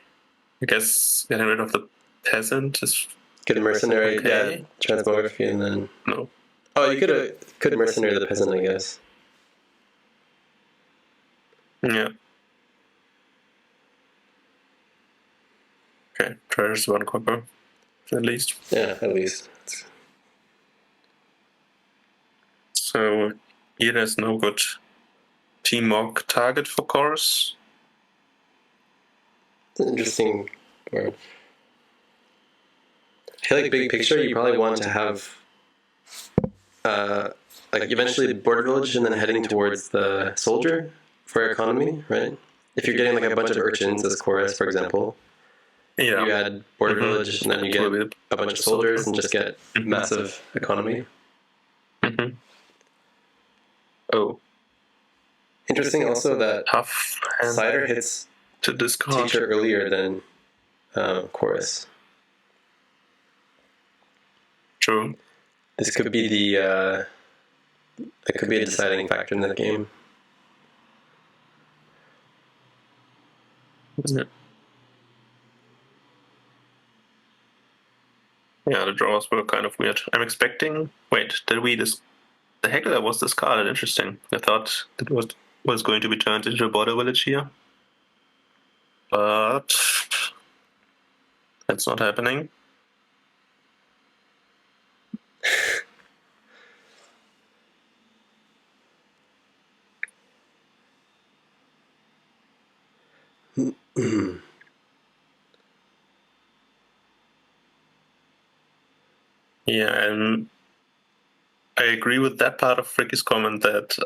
I guess getting rid of the Peasant is. Get a Mercenary, okay. Transmography, and then. No. Oh, you could Mercenary the Peasant, I guess. Yeah. Okay, treasures 1 copper. At least. Yeah, at least. So here there's no good team mock target for Chorus. It's an interesting board. I feel like big picture, you probably want to have eventually the Border Village and then heading towards the Soldier for economy, right? If you're getting like a bunch of urchins as chorus, for example, you add Border Village and then you get a bunch of soldiers and just get massive economy. Oh. Interesting also that Cider hits to discard Teacher earlier than Chorus. True. This could be the it could be a deciding factor in the game. Isn't it? Yeah, the draws were kind of weird. I'm expecting. Wait, did we the Hagler was discarded? Interesting. I thought it was going to be turned into a Border Village here, but that's not happening. Yeah, and I agree with that part of Fricky's comment that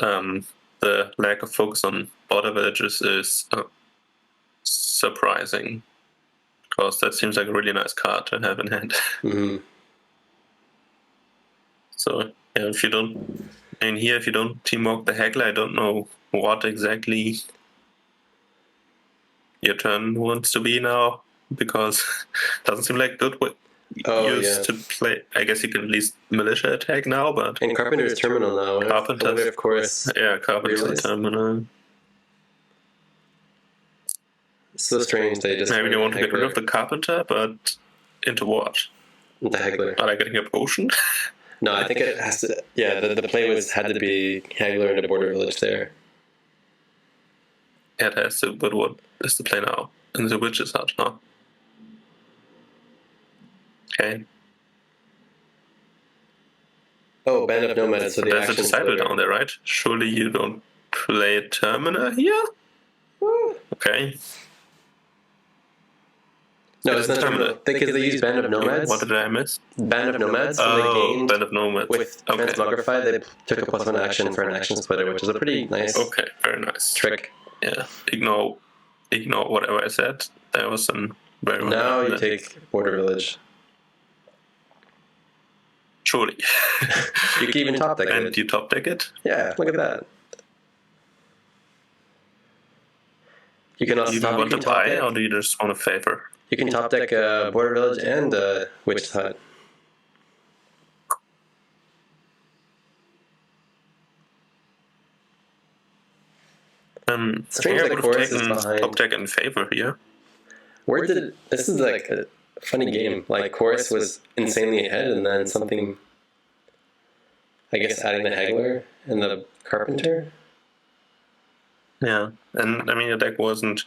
the lack of focus on border villages is surprising, because that seems like a really nice card to have in hand. So yeah, if you don't team walk the Hagler, I don't know what exactly your turn wants to be now, because it doesn't seem like good to play. I guess you can at least militia attack now, but and Carpenter's terminal now. Carpenter's, of course. Yeah, Carpenter's terminal. So strange they just maybe they want to get rid of the Carpenter, but into what? The Hagler. Are they getting a potion? No, I think it has to. Yeah, the play had to be Hagler and a Border Village there. Yeah, it has to. But what is the play now? And the Witch's Hut, huh? Okay. Oh, Band of Nomads. So there's a disciple down there, right? Surely you don't play Termina here? Okay. No, it's not Terminal. Because they use Band of Nomads. What did I miss? Band of Nomads. Oh, they gained Band of Nomads. With Transmogrify, they took a +1 action for an action splitter, which is a pretty nice very nice trick. Yeah. Ignore whatever I said. There was some very well Now you take Border Village. Surely. You can even top deck it. And you top deck it? Yeah, look at that. You can also do you want to buy, or do you just want to favor? You can top deck Border Village and Witch's Hut. Strange that Chorus is behind. Top deck in favor here. This is like a funny game. Like Chorus was insanely ahead, and then something. I guess adding the Haggler and the Carpenter. Yeah, and I mean the deck wasn't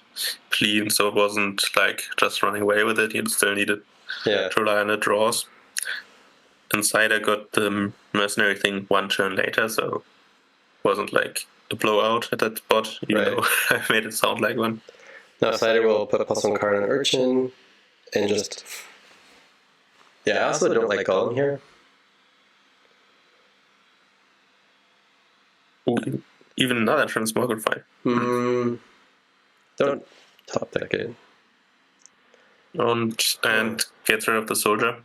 clean, so it wasn't like just running away with it. You still needed to rely on the draws. And Cider got the mercenary thing one turn later, so it wasn't like a blowout at that spot, even though I made it sound like one. Now Cider will put a +1 card on Urchin, and just... Yeah, I also don't like Golem here. Ooh, even another Transmogrify. Don't top deck it. And get rid of the soldier.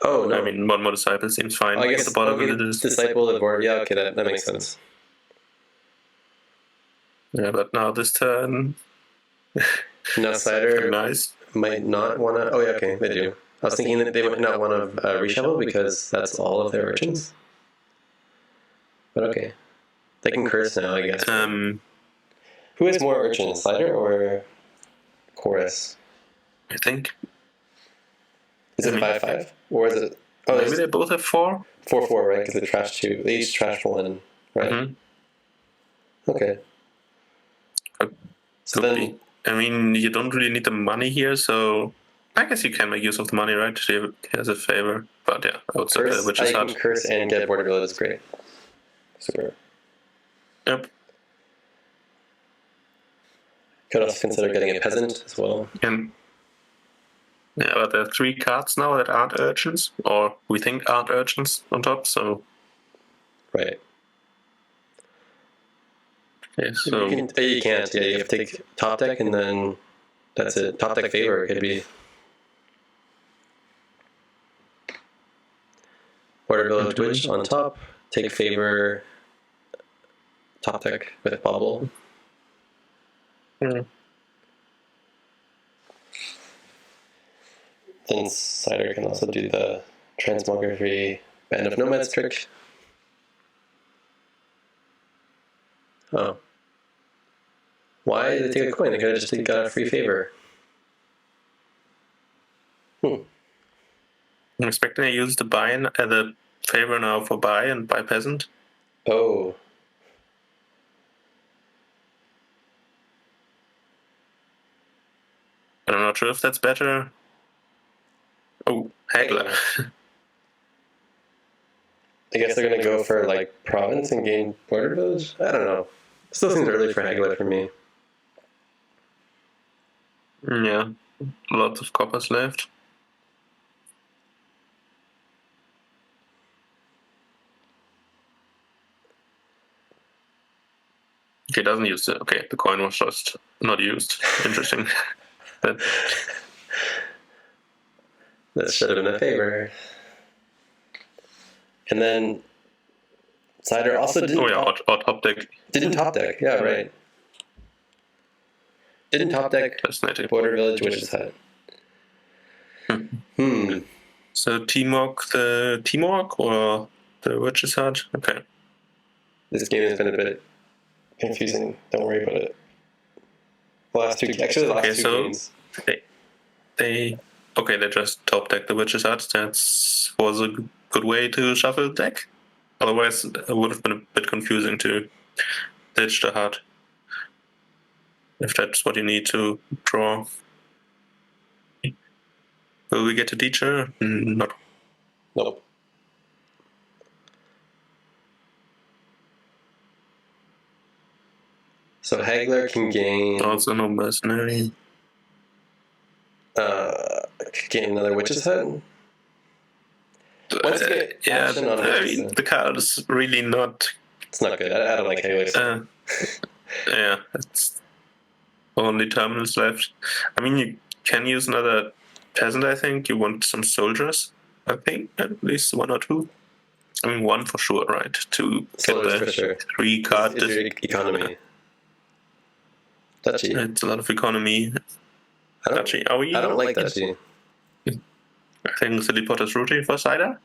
Oh, no. I mean, one more disciple seems fine. I guess the bottom of it is disciple the board. Yeah, okay, that makes sense. Yeah, but now this turn... Now Cider nice. might not want to... Oh, yeah, okay, they do. I was thinking that they might not want to reshuffle because that's all of their urchins. But okay. They can curse now, I guess. Who has more urchins, Cider or Chorus? I think. Is it 5/5? Or is it... Oh, maybe they both have 4? 4/4, right? Because they trash 2. They each trash 1, right? Okay. So then... I mean, you don't really need the money here, so... I guess you can make use of the money, right? She has a favor. But yeah, I would say that Witch's Hut. You can curse and get Border Village is great. Super. Yep. Could also consider getting a peasant as well. Yeah, but there are 3 cards now that aren't urchins, or we think aren't urchins on top, so... Right. Okay, so... You can't, yeah, you have to take top deck and then that's it. Top deck favor could be... Border Village Witch on top, take favor, top deck with bubble. Yeah. Then Cider can also do the Transmography Band of Nomads trick. Oh. Why did they take a coin? They could have just got a free favor. I'm expecting they use the buy the favor now for buy and buy peasant. Oh. I'm not sure if that's better. Oh, Haggler. I guess they're going to go for like province and gain Border Village? I don't know. Still seems early for Haggler for me. Yeah, lots of coppers left. Okay, doesn't use it. Okay, the coin was just not used. Interesting. That should have been a favor. And then Cider also didn't. Oh yeah, or top deck. Didn't top deck. Yeah, right. Didn't top deck Border Village Witch's Hut. So Timok or the Witch's Hut? Okay. This game has been a bit confusing. Don't worry about it. The last two games. They just top deck the Witch's Hut. That was a good way to shuffle the deck. Otherwise, it would have been a bit confusing to ditch the hut. If that's what you need to draw. Will we get a teacher? Not. Nope. So Haggler can gain... Also no mercenary. Gain another Witch's Hut? Once you get action on Witch's Hut... The card is really not... It's not good. I don't like Haggler's. Yeah, it's only terminals left. I mean, you can use another peasant, I think. You want some soldiers, I think, at least 1 or 2. I mean, 1 for sure, right? To soldiers get the sure. 3 card. It's your economy. Duchy. It's a lot of economy. Duchy. I don't like Duchy. I think Silly Potter's rooting for cider.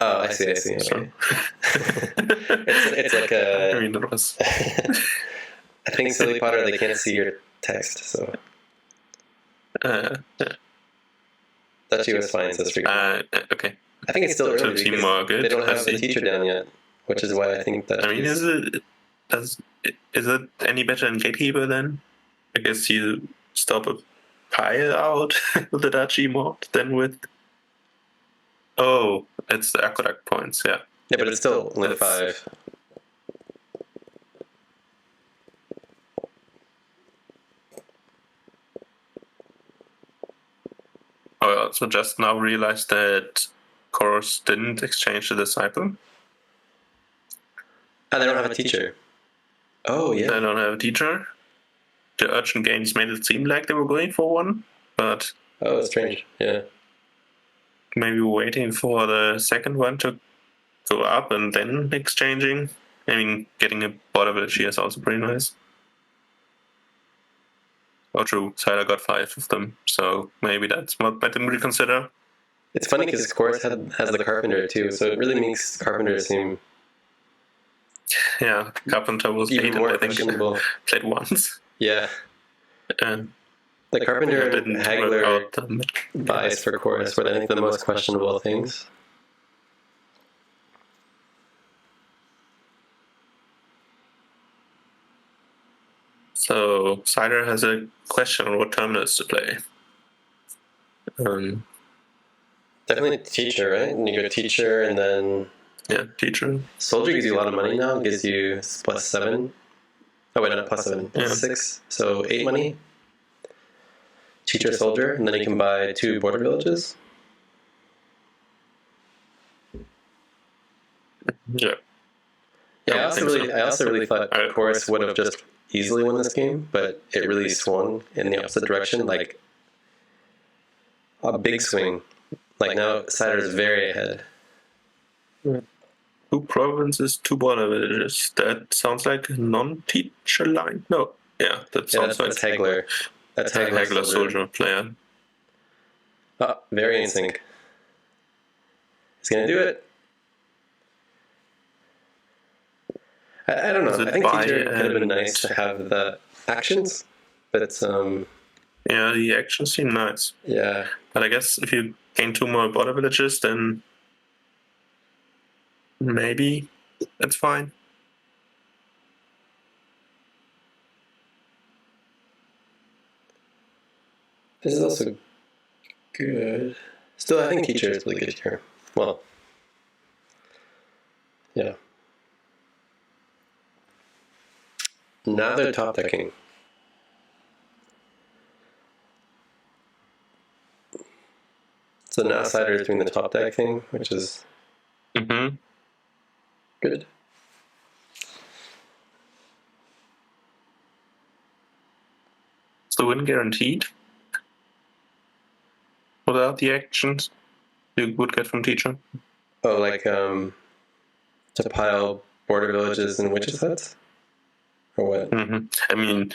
Oh, I see. Okay. So. it's like a... I mean, it was... I think Silly Potter, they can't see your text, so... Duchy was fine, so it's pretty good. Okay. I think it's still early because more good. They don't have the teacher down yet, which is why I think that... I mean, is it any better than Gatekeeper then? I guess you stop a pile out with the Duchy mod than with... Oh, it's the aqueduct points, yeah. Yeah, but it's still only 5. I also just now realized that Chorus didn't exchange the disciple. Oh, they don't have a teacher. Oh, yeah. They don't have a teacher. The urgent games made it seem like they were going for one, but... Oh, it's strange, yeah. Maybe waiting for the second one to go up and then exchanging. I mean, getting a border village here is also pretty nice. Oh, true. Cider got 5 of them, so maybe that's what I didn't reconsider. It's funny because Chorus has the Carpenter too, so it really makes Carpenter seem... Yeah, Carpenter was even more, I think, played once. Yeah. And the Carpenter and Haggler buys for Chorus were, I think, the most questionable things. So, Cider has a question on what terminals to play. Definitely teacher, right? And you go teacher and then... Yeah, teacher. Soldier gives you a lot of money now. It gives you +7. Oh, wait, not +7. Yeah. 6. So 8 money. Teacher, soldier. And then you can buy 2 border villages. Yeah. Yeah, I also really thought Chorus would have just easily won this game, but it really swung in the opposite direction, like a big swing. Like now, Cider is very ahead. 2 provinces, 2 border villages. That sounds like a non-teacher line. No, yeah, that sounds like Haggler. That's Haggler soldier player. Oh, very in sync. He's gonna do it. I don't know. I think teacher could have been nice to have the actions, but it's yeah, the actions seem nice. Yeah, but I guess if you gain 2 more border villages, then maybe that's fine. This is also good. Still, I think teacher is really good here. Well, yeah. Now they're top decking. So now Cider is doing the top deck thing, which is good. Is the win guaranteed? Without the actions you would get from teacher? Oh, like to pile border villages and witches' huts? Or what? I mean,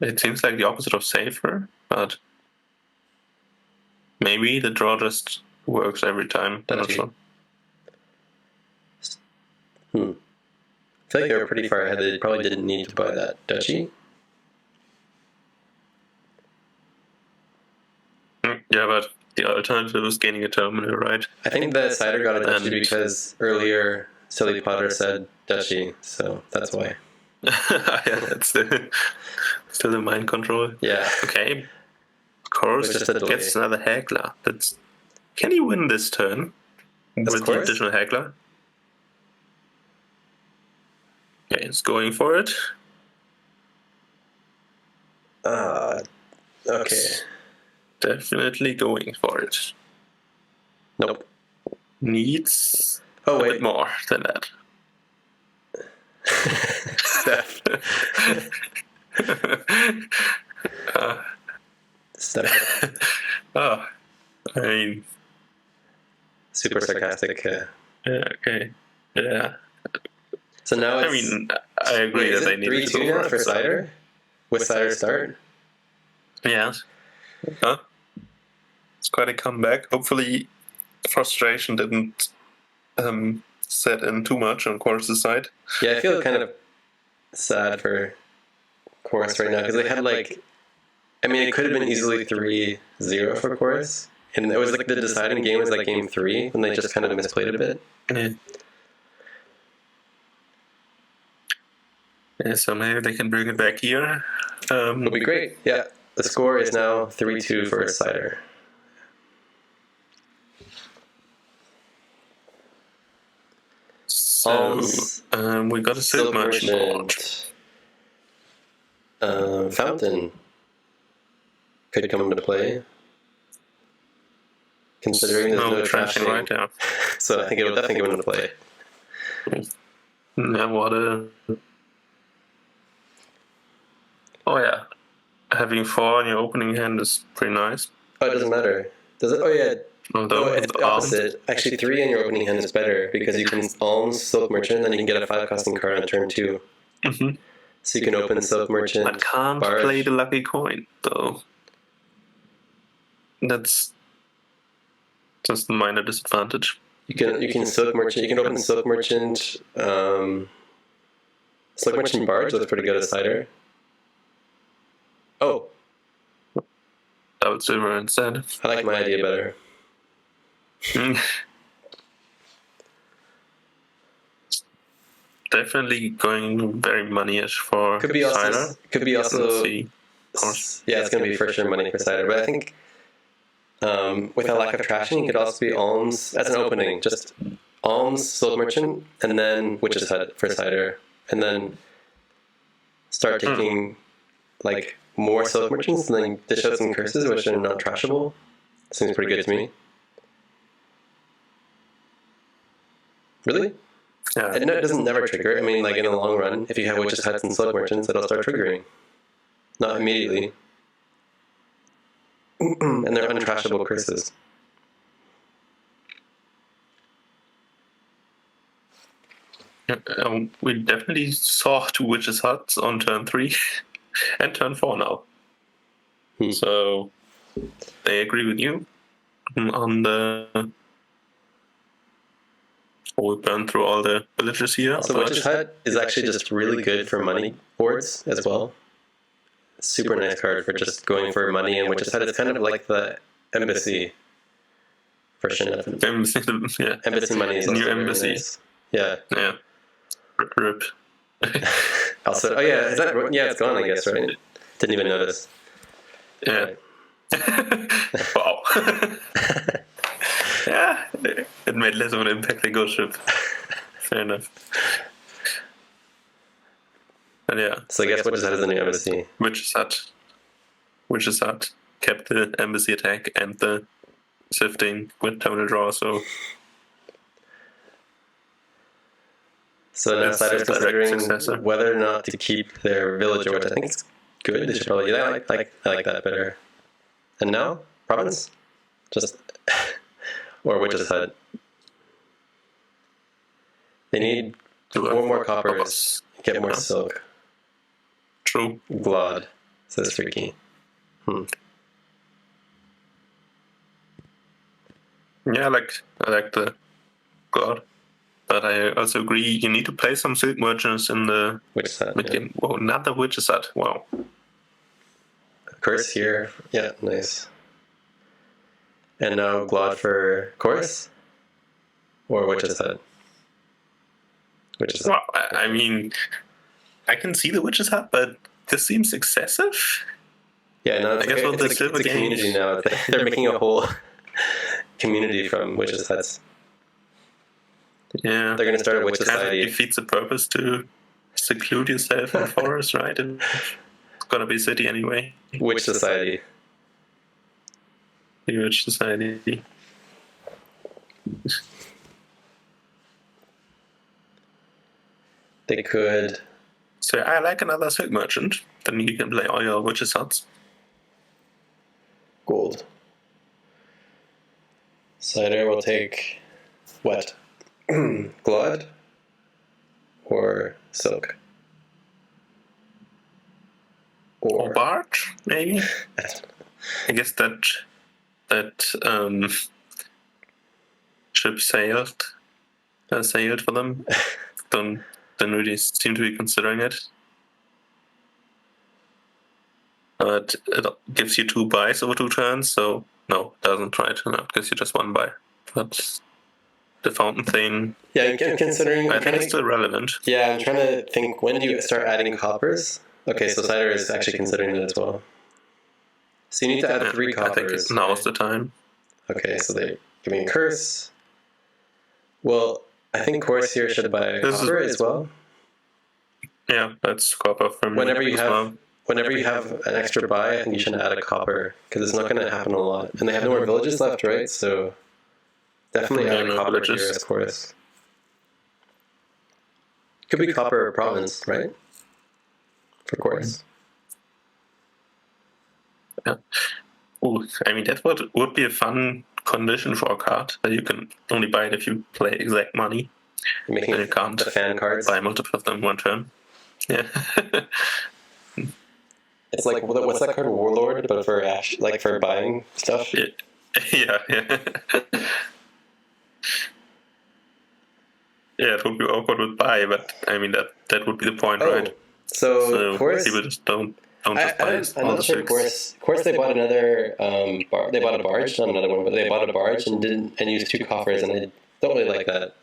it seems like the opposite of safer, but maybe the draw just works every time. I'm not sure. I feel like they were pretty far ahead. They probably didn't need to buy that duchy. Yeah, but the alternative is gaining a terminal, right? I think that Cider got a duchy because earlier Silly Potter said duchy, so that's why. Yeah, that's still the mind control. Yeah. Okay. course gets another haggler. Can he win this turn with the additional haggler? Yeah, he's going for it. Okay. Definitely going for it. Nope. Needs a bit more than that. Steph. Oh, I mean, super sarcastic. Okay. Yeah. So now it's... I mean, I agree that they need 3-2 now for cider? With cider start? Yes. Huh? It's quite a comeback. Hopefully, frustration didn't set in too much on Chorus's side. Yeah, I feel kind of sad for Chorus right now because they had it could have been easily 3-0 for Chorus, and it was the deciding game was game 3 when they just kind of misplayed a bit. Yeah, so maybe they can bring it back here. It'll be great. Yeah, the score is now 3-2 for cider. So we got a silk merchant board. Fountain could come into play, considering there's no trashing right now. So I think it will definitely come into play. Yeah, what a... Oh yeah, having 4 in your opening hand is pretty nice. Oh, it doesn't matter. Does it? Oh yeah. Although it's the opposite. Actually, 3 in your opening hand is better because you can alms Silk Merchant and then you can get a 5-costing card on turn 2. Mm-hmm. So you can open Silk Merchant. I can't play the lucky coin though. That's just a minor disadvantage. You can Silk Merchant. You can open Silk Merchant. Silk Merchant Barge looks pretty good as cider. Oh. Double silver instead. I like my idea better. Definitely going very money-ish for cider. Could be also. Yeah, it's going to be for sure money for cider. But I think with a lack of trashing, it could also be alms as an opening. Just alms, Silk Merchant, and then Witch's Hut for cider. And then start taking more Silk Merchants and then dish out some curses which are not trashable. Seems pretty good to me. Really? Yeah. It doesn't never trigger. I mean, in the long run, if you have Witch's Huts and Silk Merchants, it'll start triggering. Not immediately. And they're untrashable curses. We definitely saw 2 Witch's Huts on turn 3 and turn 4 now. So they agree with you on the... We'll burn through all the villagers here. So Witch's Hut is actually just really good for money boards as well. Super nice card for just going for money, and Witch's Hut is kind of like the embassy version of it. Embassy money is new embassy. Nice. Yeah. Yeah. Rip. Also, is that? Yeah, it's gone. I guess, right? Didn't even notice. Yeah. Wow. Yeah, it made less of an impact than Ghost Ship. Fair enough. But yeah. So I guess Witch's Hut is the new embassy. Witch's Hut kept the embassy attack and the sifting with terminal draw, so now Cider's considering whether or not to keep their villager, which I think is good. They should probably... I like that better. And now? Province? Just... or Witch's Hut. They need 4 more coppers, get more silk. True. Glod. So it's freaky. Yeah, I like the Glod. But I also agree you need to play some Silk Merchants in the Witch's Hut, mid-game. Yeah. Whoa, not the Witch's Hut. Wow. Curse here. Yeah, nice. And now Glod for Chorus? Or Witch's Hut? Well, I mean, I can see the Witch's Hut, but this seems excessive. Yeah, no, it's I guess it's a community now. They're making a whole community from witches' huts. Yeah. They're going to start a witch society. It defeats the purpose to seclude yourself in the forest, right? It's gonna be a city anyway. Witch society. The witch society. They could. So I like another silk merchant. Then you can play all your witches' huts. Gold. Cider will take what? Glad or silk? Or barge, maybe? I guess that ship sailed for them. Don't really seem to be considering it. But it gives you 2 buys over 2 turns, so no, it doesn't try to. No, it gives you just 1 buy. But the fountain thing, yeah, I'm considering. I think it's still relevant. Yeah, I'm trying to think, when do you start adding coppers? Okay, so cider is actually considering that as well. So you need to add 3 coppers. I think now's the time. Okay, so they give me a curse. Well, I think Chorus here should buy copper as well. Yeah, that's copper from whenever you have an extra buy, I think you should add a copper, because it's not going to happen a lot. And they have no more villages left, right? So definitely add a copper here as Chorus. Could be copper province, right? For Chorus. Yeah. Ooh, I mean, that would be a fun condition for a card, that you can only buy it if you play exact money. And you can't the fan cards. Buy multiple of them in 1 turn. Yeah. It's like, what's that card? Warlord, but for Ash, like for buying stuff? Yeah. Yeah. Yeah, it would be awkward with buy, but I mean, that would be the point, right? So Chorus, people just don't just buy I'm all not the sure. Chorus, they bought another they bought a barge, not another one, but they bought a barge and used 2 coffers, and I don't really like that.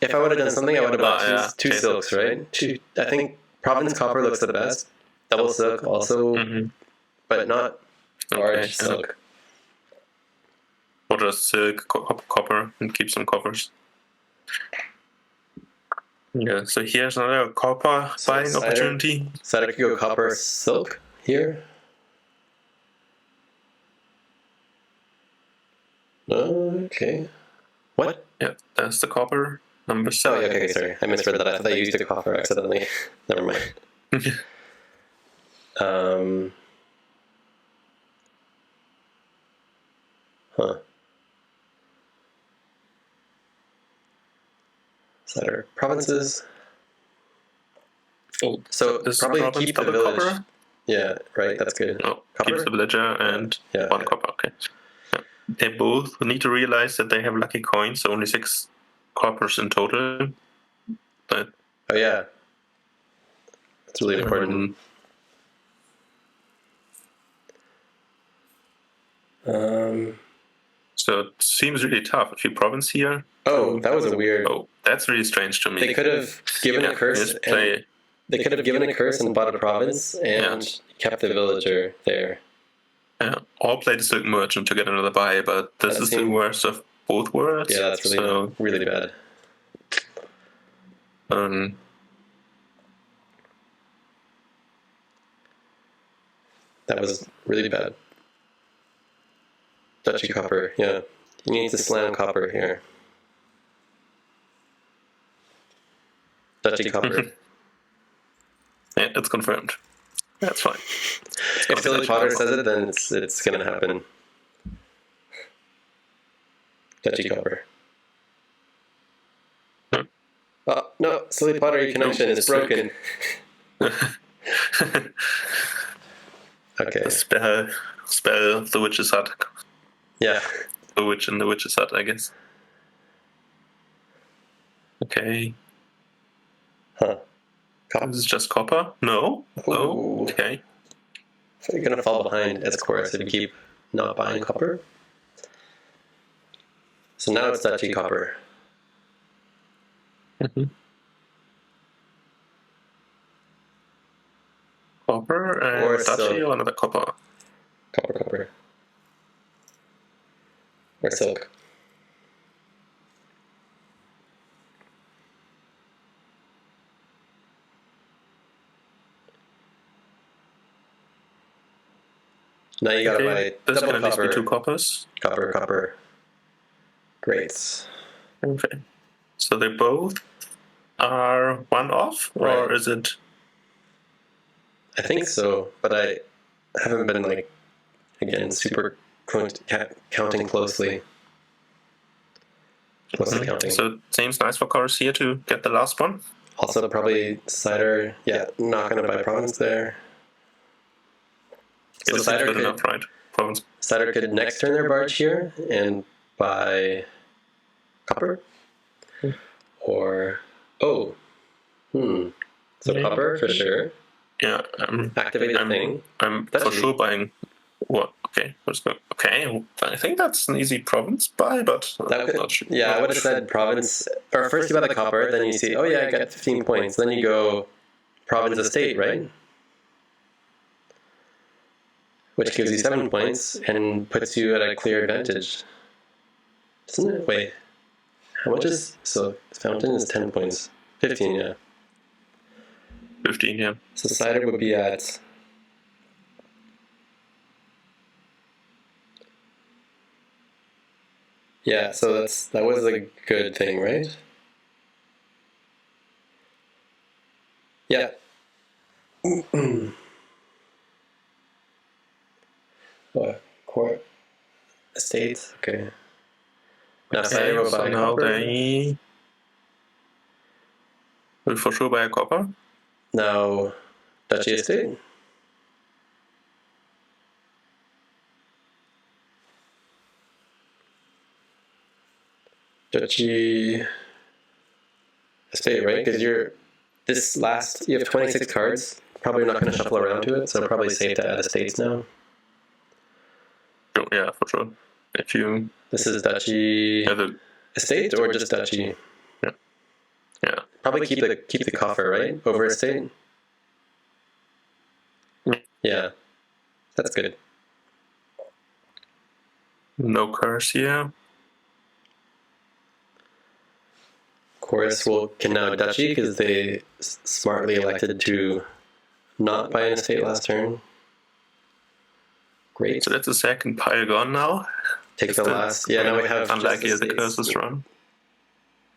If I would have done something, I would have bought two silks, right? I think province copper looks the best. Double silk also, but not barge silk. Or just silk, copper, and keep some coppers. Yeah, so here's another copper buying opportunity. Cider could go copper silk here. Okay. What? Yeah, that's the copper. Number 7. Oh, yeah, okay, sorry. I misread that. I thought I used the copper accidentally. Never mind. Cider provinces. Oh, so probably keep the village. Copper? Yeah, right. That's good. No, keeps the villager and 1 copper. Okay. Yeah. They both need to realize that they have lucky coins. So only 6 coppers in total. But oh yeah, that's really important. So it seems really tough. If you province here. Oh, that was a weird. Oh, that's really strange to me. They could have given a curse. They could have given a curse and bought a province and kept the villager there. Yeah, or play the silk merchant to get another buy, but this is the worst of both worlds. Yeah, that's really bad. That was really bad. Duchy copper, yeah. You need to slam copper here. Duchy copper. Yeah, it's confirmed. That's fine. If Silly Potter says it, then it's gonna happen. Duchy copper. Oh, no, Silly Potter, your connection is broken. Okay. Spell the witch's hut. Yeah. The witch in the witch's hut, I guess. Okay. Huh. This is just copper? No? Oh, okay. So you're gonna fall behind as Chorus if you keep not buying copper. So now it's Duchy copper. Copper and duchy or another copper? Copper. Or silk. Now you gotta buy this double can at least copper. Be 2 coppers. Copper. Great. Okay. So they both are 1 off, or is it? I think so, but I haven't been again super counting closely. Closely counting. So it seems nice for Chorus here to get the last one. Also, probably cider. Yeah, not gonna buy province there. So cider could enough, right? Province. Cider could next turn their barge here and buy copper. Or so copper for sure. Yeah, activate the thing. I'm for sure buying. What? Okay, let's go. Okay, I think that's an easy province buy, but not sure. Yeah, I would have said province. Or first you buy the copper, then you see, oh yeah, I got 15 points. Then you go province estate, right? Which gives you 7 points and puts you at a clear advantage. Doesn't it? Wait. How much is... So, fountain is 10 points. 15, yeah. 15, yeah. So cider would be at... Yeah, so that was a good thing, right? Yeah. What? Court? Estate? Okay. Now cider will buy copper. They will for sure buy a copper. Now, duchy estate? Duchy estate, right? Because you have 26 cards. Probably not going to shuffle around to it, so probably safe to add estates now. Oh, yeah, for sure. If you... This is duchy estate or just duchy? Yeah. Probably keep the coffer, right? Over estate? Yeah. That's good. No curse here. Chorus can now duchy because they smartly elected to not buy an estate last turn. Great. So that's the second pile gone now. Take the last. Yeah, now we have unlikely as the curses run.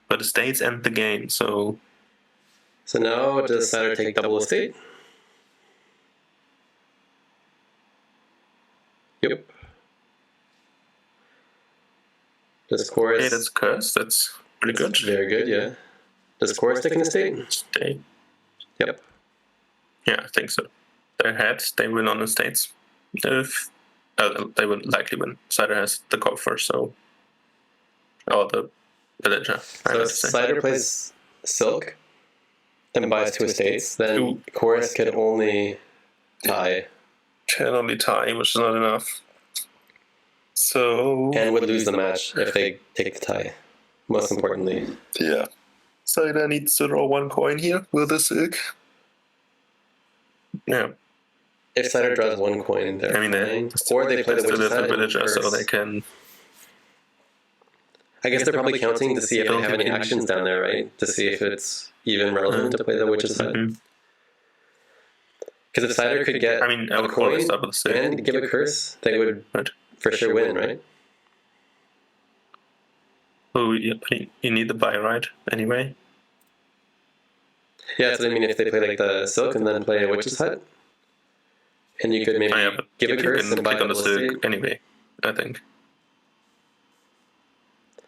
But estates end the game, so... So now does cider take double estate? Yep. Does chorus... Hey, that's curse. That's pretty good. Very good, yeah. Does chorus take an estate? Estate. Yep. Yeah, I think so. They win on estates. If they would likely win. Cider has the coffer, so... Or the villager. So if cider plays silk and buys 2 estates, then chorus can only tie. Can only tie, which is not enough. So... And would lose the match if they take the tie, most importantly. Yeah. Cider needs to draw 1 coin here with the silk. Yeah. If cider draws 1 coin, they're fine. Or they play the witch's hut villager, so they can... I guess they're probably counting to see if they have any actions down there, right? To see if it's even relevant to play the witch's hut. Because if cider could get a coin and give a curse, they would for sure win, right? Oh, you need the buy, right? Anyway. Yeah, so I mean, if they play like the silk and then play a witch's hut, and you could maybe give a curse and buy on the silk anyway, I think.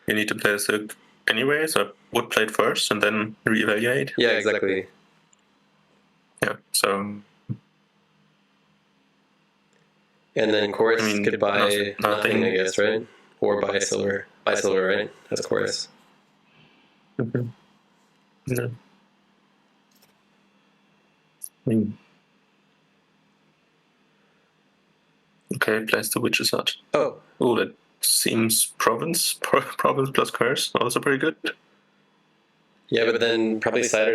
You need to play the silk anyway, so I would play it first and then reevaluate. Yeah, exactly. Yeah, so... And then chorus could buy nothing, I guess, right? Or buy silver. Buy silver, right? That's chorus. No. Okay, plays the witch's hut. Oh, that seems province plus curse, also pretty good. Yeah, but then probably cider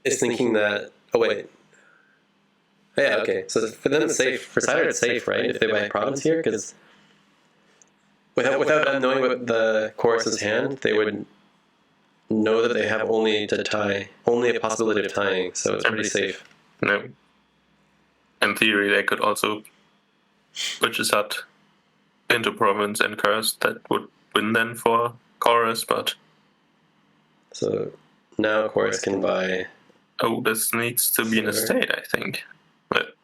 is thinking that. Oh wait, Yeah, okay. So for them, it's safe. For cider, it's safe, right? If they buy province here, because without them knowing what the chorus's hand, they would know that they have only to tie, only a possibility of tying. So it's pretty safe. No. In theory, they could also witches hat into province and curse. That would win then for chorus, but so now chorus can buy. Oh, this needs to be an estate, I think. But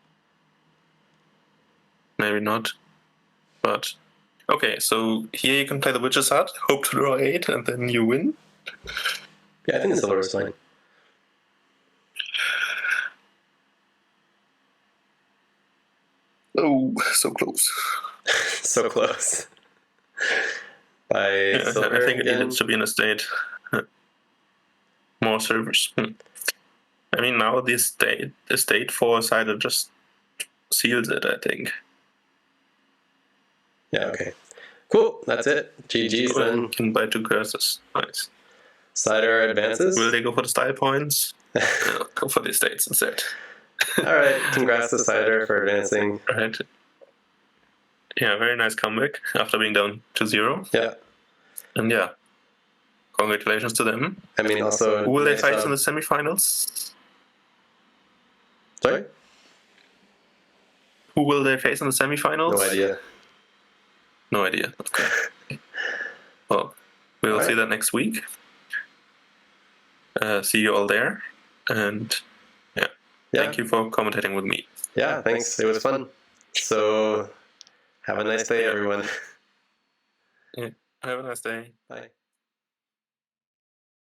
maybe not. But okay, so here you can play the witch's hat, hope to draw 8, and then you win. Yeah, I think the silver is fine. Oh, so close. So close. By silver I think again? it needs to be an estate. More servers. I mean, now the estate for cider just seals it, I think. Yeah, okay. Cool, that's it. GG's then. You can buy 2 curses. Nice. Cider advances. Will they go for the style points? No, go for the estates instead. Alright, congrats to Cider for advancing. Right. Yeah, very nice comeback after being down 2-0. Yeah. And yeah, congratulations to them. I mean, also... Who will they face in the semifinals? Sorry? Who will they face in the semifinals? No idea. No idea. Okay. Well, we will see that next week. See you all there. And yeah, thank you for commentating with me. Yeah, thanks. It was fun. So, have a nice day, everyone. Yeah, have a nice day. Bye.